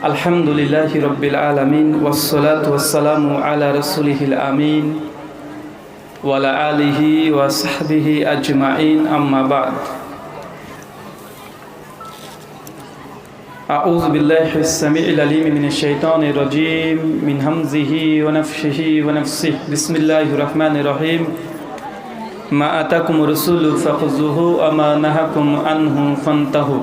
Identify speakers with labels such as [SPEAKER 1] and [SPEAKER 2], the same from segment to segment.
[SPEAKER 1] আলহামদুলিল্লাহি রাব্বিল আলামিন ওয়াসসালাতু ওয়াসসালামু আলা রাসূলিহিল আমিন ওয়া আলা আলিহি ওয়া সাহবিহি আজমাইন আম্মা বা'দ। আউযু বিল্লাহিস সামিউল আলিম মিনাশ শাইতানির রাজীম মিন হামজিহি ওয়া নাফসিহি ওয়া নাফসিহি বিসমিল্লাহির রহমানির রহিম। মা আতাকুমুর রাসূলু ফাখুযুহু ওয়া মা নাহাকুম আনহু ফান্তাহু।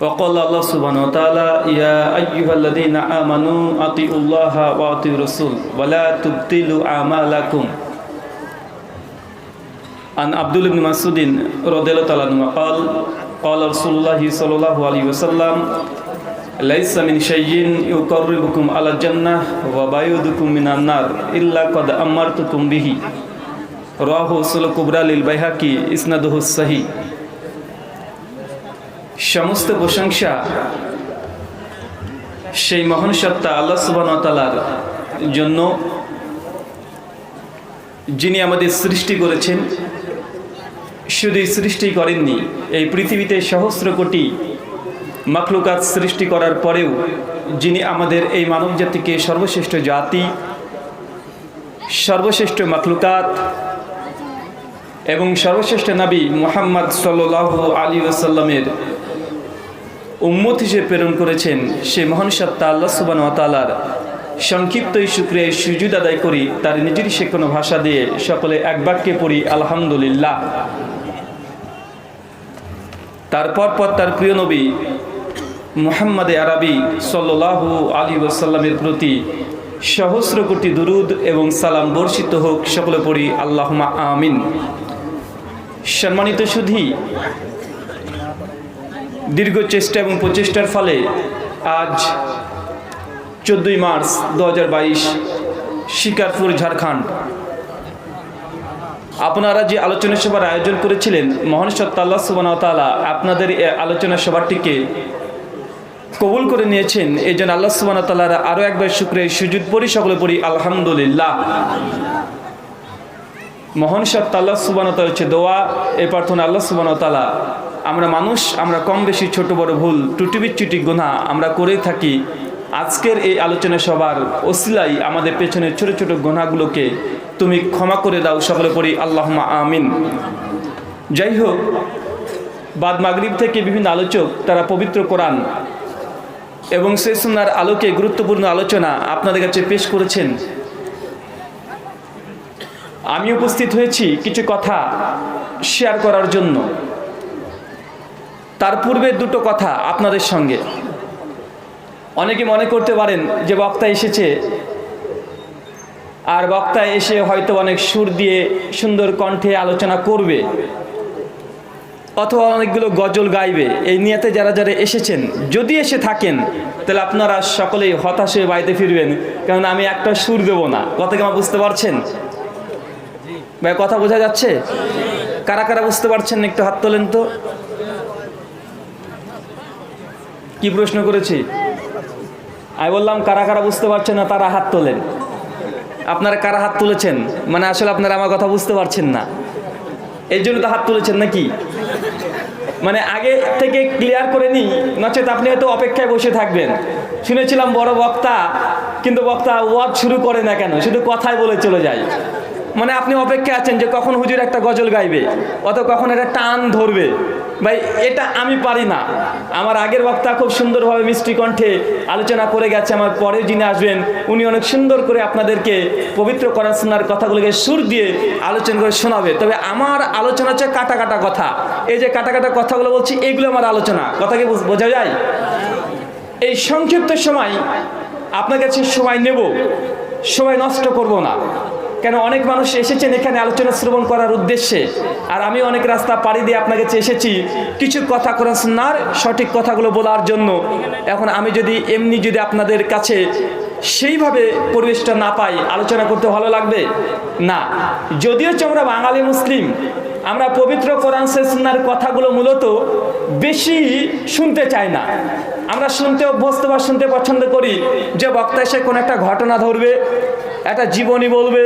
[SPEAKER 1] وقال الله سبحانه وتعالى يا أيها الذين آمنوا أطيعوا الله وأطيعوا الرسول ولا تبطلوا أعمالكم. عن عبد الله بن مسعود رضي الله تعالى عنه قال قال رسول الله صلى الله عليه وسلم ليس من شيء يقربكم على الجنة ويبعدكم من النار إلا قد أمرتكم به. رواه سنن الكبرى للبيهقي إسناده صحيح. সমস্ত প্রশংসা সেই মহান সত্তা আল্লাহ সুবহানাহু ওয়া তাআলার জন্য, যিনি আমাদের সৃষ্টি করেছেন। শুধু সৃষ্টি করেননি, এই পৃথিবীতে সহস্র কোটি মাখলুকাত সৃষ্টি করার পরেও যিনি আমাদের এই মানব জাতিকে সর্বশ্রেষ্ঠ জাতি, সর্বশ্রেষ্ঠ মাখলুকাত এবং সর্বশ্রেষ্ঠ নবী মুহাম্মদ সাল্লাল্লাহু আলাইহি ওয়াসাল্লামের উম্মত হিসেবে প্রেরণ করেছেন, সে মহান সত্তা আল্লাহ সুবহানাহু ওয়া তাআলার সংক্ষিপ্ত শুকরিয়া সুজুদ আদায় করি। তার নিজের শেখানো ভাষা দিয়ে সকলে এক বাক্যে পড়ি আলহামদুলিল্লাহ। তারপর তার প্রিয় নবী মুহাম্মদ আরবি সাল্লাল্লাহু আলাইহি ওয়াসাল্লামের প্রতি সহস্র কোটি দুরুদ এবং সালাম বর্ষিত হোক। সকলে পড়ি আল্লাহুম্মা আমিন। সম্মানিত সুধী, দীর্ঘ চেষ্টা এবং প্রচেষ্টার ফলে আজ 14 মার্চ 2022 শিকারপুর, ঝাড়খণ্ড, আপনারা যে আলোচনা সভার আয়োজন করেছিলেন, মহান সত্তা আল্লাহ সুবহানাহু ওয়া তাআলা আপনাদের এই আলোচনা সভাটিকে কবুল করে নিয়েছেন। এই জন্য আল্লাহ সুবহানাহু ওয়া তাআলার আরও একবার শুকরিয়া সুজুদ পড়ি, সকলে পড়ি আলহামদুলিল্লাহ। মহান সত্তা আল্লাহ সুবহানাহু ওয়া তাআলার হচ্ছে দোয়া, এই প্রার্থনা আল্লাহ সুবহানাহু ওয়া তাআলা, আমরা মানুষ, আমরা কম বেশি ছোট বড় ভুল ত্রুটি বিচ্যুতি গুনাহ আমরা করে থাকি। আজকের এই আলোচনা সভার ওসিলাই আমাদের পেছনের ছোট ছোট গুনাহগুলোকে তুমি ক্ষমা করে দাও। সকলে পড়ি আল্লাহুম্মা আমিন। যাই হোক, বাদ মাগরিব থেকে বিভিন্ন আলোচক তারা পবিত্র কোরআন এবং সেই সুন্নাহর আলোকে গুরুত্বপূর্ণ আলোচনা আপনাদের কাছে পেশ করেছেন। আমি উপস্থিত হয়েছি কিছু কথা শেয়ার করার জন্য। তার পূর্বে দুটো কথা আপনাদের সঙ্গে। অনেকে মনে করতে পারেন যে বক্তা এসেছে, আর বক্তা এসে হয়তো অনেক সুর দিয়ে সুন্দর কণ্ঠে আলোচনা করবে, অথবা অনেকগুলো গজল গাইবে। এই নিয়তে যারা যারা এসেছেন, যদি এসে থাকেন তাহলে আপনারা সকলেই হতাশ হয়ে বাড়িতে ফিরবেন, কারণ আমি একটা সুর দেবো না। কথা কি আমার বুঝতে পারছেন ভাই? কথা বোঝা যাচ্ছে? কারা কারা বুঝতে পারছেন একটু হাত তোলেন তো। কি প্রশ্ন করেছি? আমি বললাম কারা কারা বুঝতে পারছেন না তারা হাত তোলেন। আপনারা কারা হাত তুলেছেন? মানে আসলে আপনারা আমার কথা বুঝতে পারছেন না, এই জন্য তো হাত তুলেছেন নাকি? মানে আগে থেকে ক্লিয়ার করে নিই, নচেত আপনি হয়তো অপেক্ষায় বসে থাকবেন। শুনেছিলাম বড় বক্তা, কিন্তু বক্তা ওয়াজ শুরু করে না কেন, শুধু কথাই বলে চলে যায়। মানে আপনি অপেক্ষা আছেন যে কখন হুজুর একটা গজল গাইবে, অথবা কখন একটা টান ধরবে। ভাই, এটা আমি পারি না। আমার আগের বক্তা খুব সুন্দরভাবে মিষ্টি কণ্ঠে আলোচনা করে গেছে। আমার পরে যিনি আসবেন উনি অনেক সুন্দর করে আপনাদেরকে পবিত্র কোরআন সুন্নাহর কথাগুলোকে সুর দিয়ে আলোচনা করে শোনাবে। তবে আমার আলোচনা হচ্ছে কাটা কাটা কথা। এই যে কাটা কাটা কথাগুলো বলছি, এগুলো আমার আলোচনা। কথা কি বোঝা যায়? এই সংক্ষিপ্ত সময় আপনার কাছে সময় নেব, সময় নষ্ট করব না। কেন, অনেক মানুষ এসেছেন এখানে আলোচনা শ্রবণ করার উদ্দেশ্যে, আর আমি অনেক রাস্তা পাড়ি দিয়ে আপনার কাছে এসেছি কিছু কথা কোরআন সুন্নাহর সঠিক কথাগুলো বলার জন্য। এখন আমি যদি এমনি যদি আপনাদের কাছে সেইভাবে পরিবেশটা না পাই, আলোচনা করতে ভালো লাগবে না। যদিও আমরা বাঙালি মুসলিম, আমরা পবিত্র কোরআন সুন্নাহর কথাগুলো মূলত বেশি শুনতে চাই না। আমরা শুনতে অভ্যস্ত বা শুনতে পছন্দ করি যে বক্তা এসে কোনো একটা ঘটনা ধরবে, একটা জীবনী বলবে,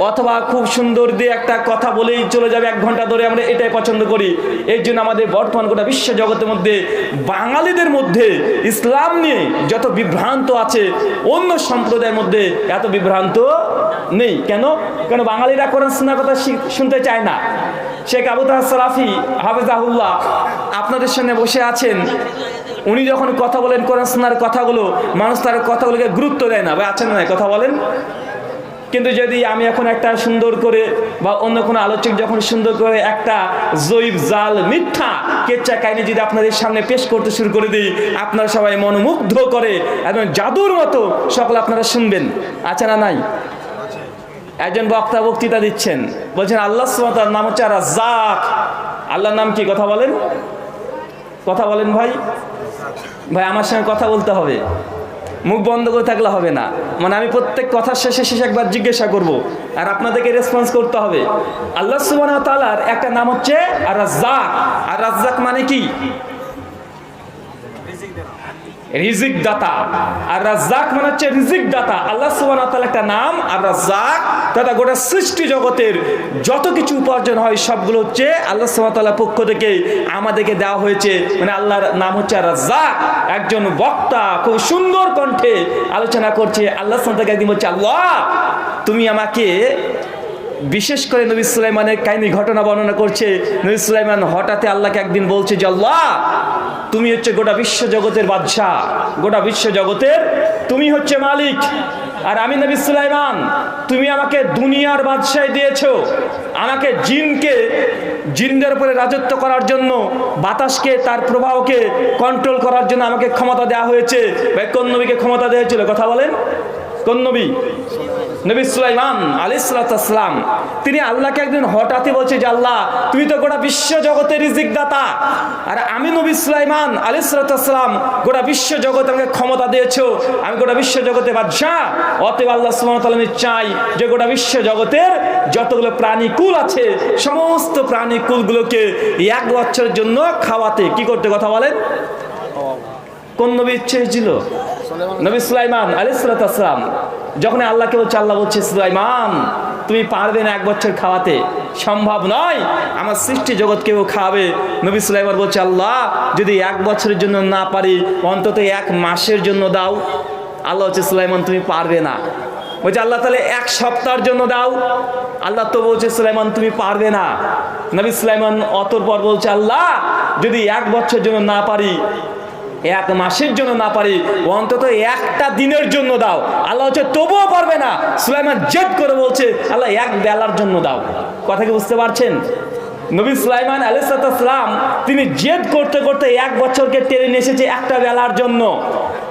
[SPEAKER 1] অথবা খুব সুন্দর দিয়ে একটা কথা বলেই চলে যাবে 1 ঘন্টা ধরে, আমরা এটাই পছন্দ করি। এর জন্য আমাদের বর্তমান গোটা বিশ্ব জগতের মধ্যে বাঙালিদের মধ্যে ইসলাম নিয়ে যত বিভ্রান্ত আছে, অন্য সম্প্রদায়ের মধ্যে এত বিভ্রান্ত নেই। কেন? কেন বাঙালিরা কোরআন সুন্নাহর কথা শুনতে চায় না। শেখ আবু তাহের সালাফি হাফেজাহুল্লাহ আপনাদের সামনে বসে আছেন, উনি যখন কথা বলেন কোরআন সুন্নাহর কথাগুলো, মানুষ তার কথাগুলোকে গুরুত্ব দেয় না। ভাই আছেন না, কথা বলেন। কিন্তু যদি আমি এখন একটা সুন্দর করে বা অন্য কোনো আলোচক যখন সুন্দর করে একটা জৈব জাল মিথ্যা কেচ্চা কাহিনী যদি আপনাদের সামনে পেশ করতে শুরু করে দিই, আপনারা সবাই মনোমুগ্ধ করে এবং জাদুর মতো সকল আপনারা শুনবেন। আছে না নাই? একজন বক্তা বক্তৃতা দিচ্ছেন, বলছেন আল্লাহ সুবহানাহু ওয়া তাআলার নাম হচ্ছে রাজ্জাক। আল্লাহর নাম কি? কথা বলেন, কথা বলেন ভাই। ভাই আমার সঙ্গে কথা বলতে হবে, মুখ বন্ধ করে থাকলে হবে না। মানে আমি প্রত্যেক কথার শেষে একবার জিজ্ঞাসা করব, আর আপনাদেরকে রেসপন্স করতে হবে। আল্লাহ সুবহানাহু ওয়া তাআলার একটা নাম হচ্ছে আর রাজ্জাক। আর রাজ্জাক মানে কি? রিজিক দাতা। আর রাজ্জাক মানে হচ্ছে রিজিক দাতা। আল্লাহ সুবহানাহু ওয়া তাআলার একটা নাম আর রাজ্জাক, তথা গোটা সৃষ্টি জগতের যত কিছু উপার্জন হয় সবগুলো হচ্ছে আল্লাহ সুবহানাহু ওয়া তাআলার পক্ষ থেকে আমাদেরকে দেওয়া হয়েছে। মানে আল্লাহর নাম হচ্ছে রাজ্জাক। একজন বক্তা খুব সুন্দর কণ্ঠে আলোচনা করছে, আল্লাহ সুবহানাহু ওয়া তাআলা একদিন বলছে, আল্লাহ তুমি আমাকে, বিশেষ করে নবী সুলাইমানের কাহিনী ঘটনা বর্ণনা করছে। নবী সুলাইমান হঠাৎ আল্লাহকে একদিন বলছে যে আল্লাহ তুমি হচ্ছে গোটা বিশ্ব জগতের বাদশাহ, গোটা বিশ্ব জগতের তুমি হচ্ছে মালিক, আর আমি নবী সুলাইমান, তুমি আমাকে দুনিয়ার বাদশাহী দিয়েছো, আমাকে জিনদের উপরে রাজত্ব করার জন্য, বাতাসকে তার প্রবাহকে কন্ট্রোল করার জন্য আমাকে ক্ষমতা দেওয়া হয়েছে। ভাই কোন নবীকে ক্ষমতা দেওয়া হয়েছিল? কথা বলেন, কোন নবী? নবী সুলাইমান আলাইহিস সালাম। তিনি আল্লাহকে একদিন হঠাৎই বলছে যে আল্লাহ তুমি তো গোটা বিশ্ব জগতের রিজিক দাতা, আর আমি নবী সুলাইমান আলাইহিস সালাম গোটা বিশ্ব জগতে আমাকে ক্ষমতা দিয়েছো, আমি গোটা বিশ্ব জগতের বাদশাহ। অতএব আল্লাহ সুবহানাহু ওয়া তাআলা চাই যে গোটা বিশ্ব জগতের যতগুলো প্রাণীকুল আছে সমস্ত প্রাণীকুলগুলোকে 1 বছরের জন্য খাওয়াতে। কি করতে? কথা বলেন। কোন নবী ইচ্ছে হয়েছিল? নবী সুলাইমান আলাইহিস সালাম। যখন আল্লাহকে বলছে, আল্লাহ বলছে সুলাইমান তুমি পারবে না 1 বছর খাওয়াতে, সম্ভব নয়, আমার সৃষ্টি জগৎ কেউ খাওয়াবে। নবী সুলাইমান বলছে আল্লাহ যদি 1 বছরের জন্য না পারি অন্তত 1 মাসের জন্য দাও। আল্লাহ হচ্ছে সুলাইমান তুমি পারবে না। বলছে আল্লাহ তাহলে 1 সপ্তাহের জন্য দাও। আল্লাহ তো বলছে সুলাইমান তুমি পারবে না। নবী সুলাইমান অতঃপর বলছে আল্লাহ যদি 1 বছরের জন্য না পারি, 1 মাসের জন্য না পারি, অন্তত 1টা দিনের জন্য দাও। আল্লাহ হচ্ছে তবুও পারবে না। সুলাইমান জেদ করে বলছে আল্লাহ 1 বেলার জন্য দাও। কথা কি বুঝতে পারছেন? নবী সুলাইমান আলাইহিস সালাম তিনি জেদ করতে করতে 1 বছরকে টেনে নিয়ে এসেছে 1টা বেলার জন্য।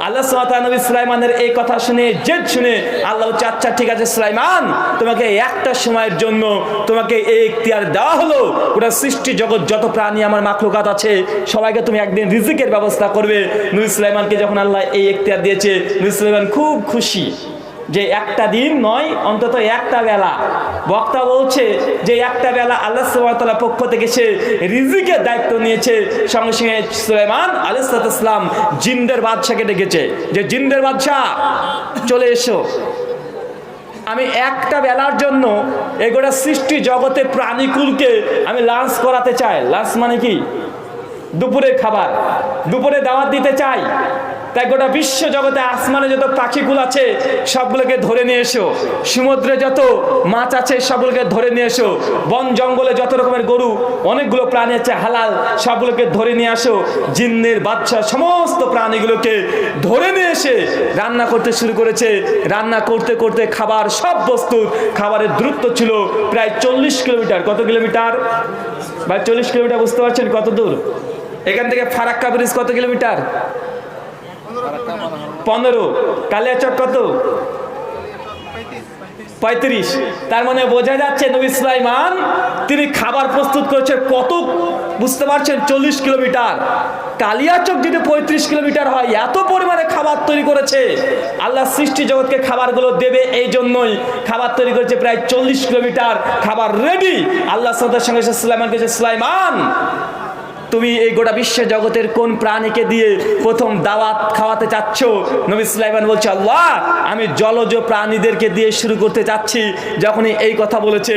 [SPEAKER 1] আল্লাহ সুবহানাহু ওয়া তাআলা নবী সুলাইমানের এই কথা শুনে, জেদ শুনে আল্লাহ বলছে আচ্ছা ঠিক আছে সুলাইমান, তোমাকে 1টা সময়ের জন্য তোমাকে এই ইখতিয়ার দেওয়া হলো। পুরো সৃষ্টি জগৎ যত প্রাণী আমার মাখলুকাত আছে সবাইকে তুমি একদিন রিজিকের ব্যবস্থা করবে। নবী সুলাইমানকে যখন আল্লাহ এই ইখতিয়ার দিয়েছে, নবী সুলাইমান খুব খুশি যে 1টা দিন নয়, অন্তত 1টা বেলা। বক্তা বলছে যে 1টা বেলা আল্লাহ সুবহানাহু ওয়া তাআলার পক্ষ থেকে সে রিজিকের দায়িত্ব নিয়েছে। সঙ্গে সঙ্গে সুলাইমান আলাইহিস সালাম জিনদের বাদশাকে ডেকেছে যে জিনদের বাদশা চলে এসো, আমি 1টা বেলার জন্য এগোটা সৃষ্টি জগতের প্রাণীকুলকে আমি লাঞ্চ করাতে চাই। লাঞ্চ মানে কি? দুপুরের খাবার, দুপুরে দাওয়াত দিতে চাই। তাই গোটা বিশ্ব জগতে আসমানে যত পাখিগুলো আছে সবগুলোকে ধরে নিয়ে এসো, সমুদ্রে যত মাছ আছে সবগুলোকে ধরে নিয়ে এসো, বন জঙ্গলে যত রকমের গরু অনেকগুলো প্রাণী আছে হালাল সবগুলোকে ধরে নিয়ে আসো। জিন্নের বাদশা সমস্ত প্রাণীগুলোকে ধরে নিয়ে এসে রান্না করতে শুরু করেছে। রান্না করতে করতে খাবার সব বস্তু, খাবারের দূরত্ব ছিল প্রায় 40 কিলোমিটার। কত কিলোমিটার? ভাই 40 কিলোমিটার বুঝতে পারছেন কত দূর? এখান থেকে ফারাক্কা ব্রিজ কত কিলোমিটার? 15। কালিয়াচক কত? 35। তার মানে বোঝা যাচ্ছে নবী সুলাইমান তিনি খাবার প্রস্তুত করেছে কত, বুঝতে পারছেন? 40 কিলোমিটার। কালিয়াচক যদি 35 কিলোমিটার হয়, এত পরিমাণে খাবার তৈরি করেছে। আল্লাহ সৃষ্টি জগৎকে খাবারগুলো দেবে এই জন্যই খাবার তৈরি করেছে প্রায় 40 কিলোমিটার। খাবার রেডি। আল্লাহ সঙ্গে সুলাইমানকে, সুলাইমান তুমি এই গোটা বিশ্ব জগতের কোন প্রাণীকে দিয়ে প্রথম দাওয়াত খাওয়াতে চাচ্ছ? নবী সুলাইমান বলছে, আল্লাহ, আমি জলজ প্রাণীদেরকে দিয়ে শুরু করতে চাচ্ছি। যখনই এই কথা বলেছে,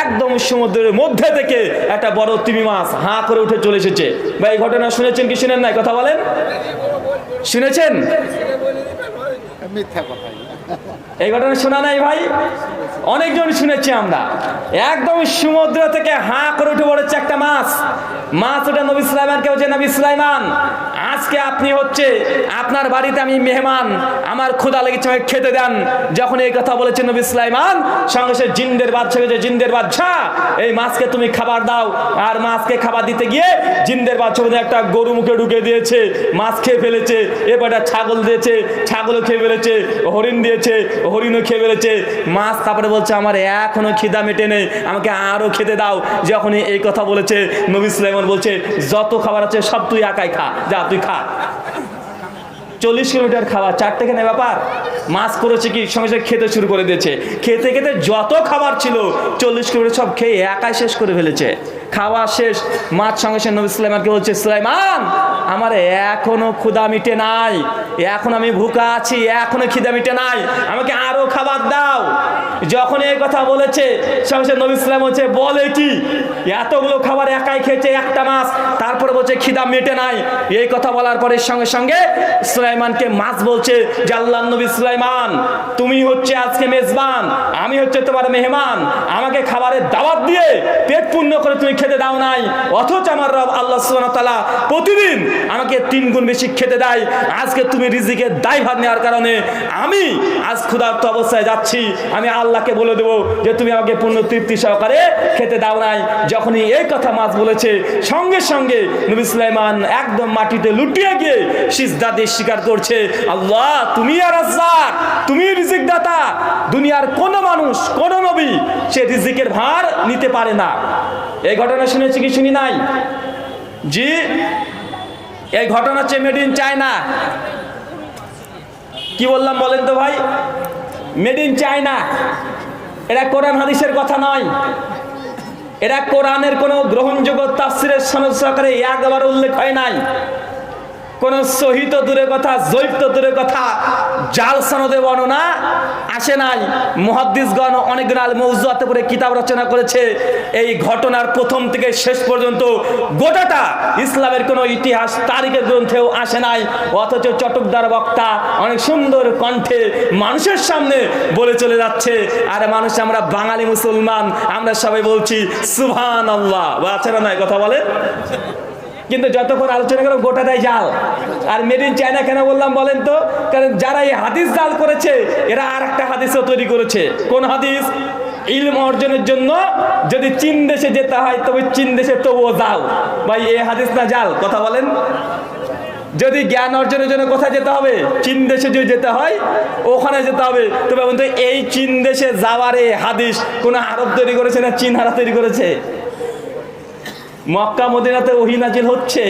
[SPEAKER 1] একদম সমুদ্রের মধ্যে থেকে একটা বড় তিমি মাছ হাঁ করে উঠে চলে এসেছে। বা এই ঘটনা শুনেছেন কি শুনেন নাই? কথা বলেন, শুনেছেন?
[SPEAKER 2] মিথ্যা কথা।
[SPEAKER 1] এই ঘটনা শোনা নাই ভাই? অনেকজন শুনেছি আমরা। একদম সমুদ্র থেকে হাঁ করে উঠে পড়েছে একটা মাছ। ওটা নবী সুলাইমানকে বলছে, নবী সুলাইমান, আজকে আপনি হচ্ছে আপনার বাড়িতে আমি মেহমান, আমার ক্ষুধা লেগেছে, আমাকে খেতে দেন। যখন এই কথা বলেছে নবী সুলাইমান, সঙ্গে সে জিন্দের বাদশাকে যে, জিন্দের বাদশা, এই মাছকে তুমি খাবার দাও। আর মাছকে খাবার দিতে গিয়ে জিন্দের বাদশা একটা গরু মুখে ঢুকে দিয়েছে, মাছ খেয়ে ফেলেছে। এবার ছাগল দিয়েছে, ছাগলও খেয়ে ফেলেছে। হরিণ দিয়েছে, হরিণও খেয়ে ফেলেছে। মাছ তারপরে বলছে, আমার এখনো খিদা মেটে নেই, আমাকে আরো খেতে দাও। যখনই এই কথা বলেছে, নবী সুলাইমান বলছে, যত খাবার আছে সব তুই একাই খা, যা তুই খা। 40 কিলোমিটার খাওয়া, 4 থেকে নেই ব্যাপার। মাছ করেছে কি, সঙ্গে সঙ্গে খেতে শুরু করে দিয়েছে। খেতে খেতে যত খাবার ছিল 40 কিলোমিটার সব খেয়ে একাই শেষ করে ফেলেছে। খাওয়া শেষ, মাছ সঙ্গে সঙ্গে নবী সুলাইমানকে বলছে, সুলাইমান, আমার এখনো ক্ষুধা মিটে নাই, এখন আমি ভুকা আছি, এখনো খিদা মিটে নাই, আমাকে আরো খাবার দাও। যখন এই কথা বলেছে, সঙ্গে সঙ্গে নবী সুলাইমান বলছে, বলে কি, এতগুলো খাবার একাই খেয়েছে, একটা মাছ, তারপরে বলছে খিদা মেটে নাই। এই কথা বলার পরে সঙ্গে সঙ্গে সুলাইমানকে মাছ বলছে যে, আল্লাহর নবী সুলাইমান, তুমি হচ্ছে আজকে মেজবান, আমি হচ্ছে তোমার মেহমান, আমাকে খাবারের দাওয়াত দিয়ে পেট পূর্ণ করে তুমি খেতে দাও নাই, অথচ আমার রব আল্লাহ সুবহানাহু ওয়া তাআলা প্রতিদিন আমাকে 3 গুণ বেশি খেতে দেয়। আজকে তুমি রিজিকের দায়ভার নেওয়ার কারণে আমি আজ ক্ষুধার্ত অবস্থায় যাচ্ছি, আমি আল্লাহকে বলে দেবো যে তুমি আমাকে পূর্ণ তৃপ্তি সহকারে খেতে দাও নাই। যখনই এই কথা মাছ বলেছে, সঙ্গে সঙ্গে নবী সুলাইমান একদম মাটিতে লুটিয়ে গিয়ে সিজদা দিয়ে স্বীকার করছে, আল্লাহ, তুমি আর রাজ্জাক, তুমি রিজিক দাতা। দুনিয়ার কোন মানুষ, কোন নবী সে রিজিকের ভার নিতে পারে না। এই ঘটনা শুনেছি কি শুনি নাই? জি, এই ঘটনা হচ্ছে মেড ইন চায়না। কি বললাম বলেন তো ভাই? Made in China. এটা কোরআন হাদিসের কথা নয়, এটা কোরআনের কোন গ্রহণযোগ্য তাফসিরের সনদ সহকারে একবার উল্লেখ হয় নাই। কোন সহিহ তো দূরের কথা, জয়ীফ তো দূরের কথা, জাল সনদে বর্ণনা আসে নাই। মুহাদ্দিসগণ অনেকগুলো আল মওযুআতে পড়ে কিতাব রচনা করেছে এই ঘটনার প্রথম থেকে শেষ পর্যন্ত গোটাটা ইসলামের কোনো ইতিহাস তারিখের গ্রন্থেও আসে নাই। অথচ চটকদার বক্তা অনেক সুন্দর কণ্ঠে মানুষের সামনে বলে চলে যাচ্ছে। আর মানুষ, আমরা বাঙালি মুসলমান, আমরা সবাই বলছি সুবহানাল্লাহ। আছে না নাই কথা বলে? কিন্তু যতক্ষণ আলোচনা করো গোটাটাই জাল। আর মেড ইন চায়না কেন বললাম বলেন তো? কারণ যারা এই হাদিস জাল করেছে, এরা আর একটা হাদিসও তৈরি করেছে। কোন হাদিস? ইলম অর্জনের জন্য যদি চীন দেশে যেতে হয়, তবে চীন দেশে তবুও যাও। ভাই, এই হাদিস না জাল? কথা বলেন। যদি জ্ঞান অর্জনের জন্য কোথায় যেতে হবে? চীন দেশে যদি যেতে হয়, ওখানে যেতে হবে। তবে বন্ধু, এই চীন দেশে যাওয়ার এই হাদিস কোন আরব তৈরি করেছে না চীন হারা তৈরি করেছে? মক্কা মদিনাতে ওহী নাজিল হচ্ছে,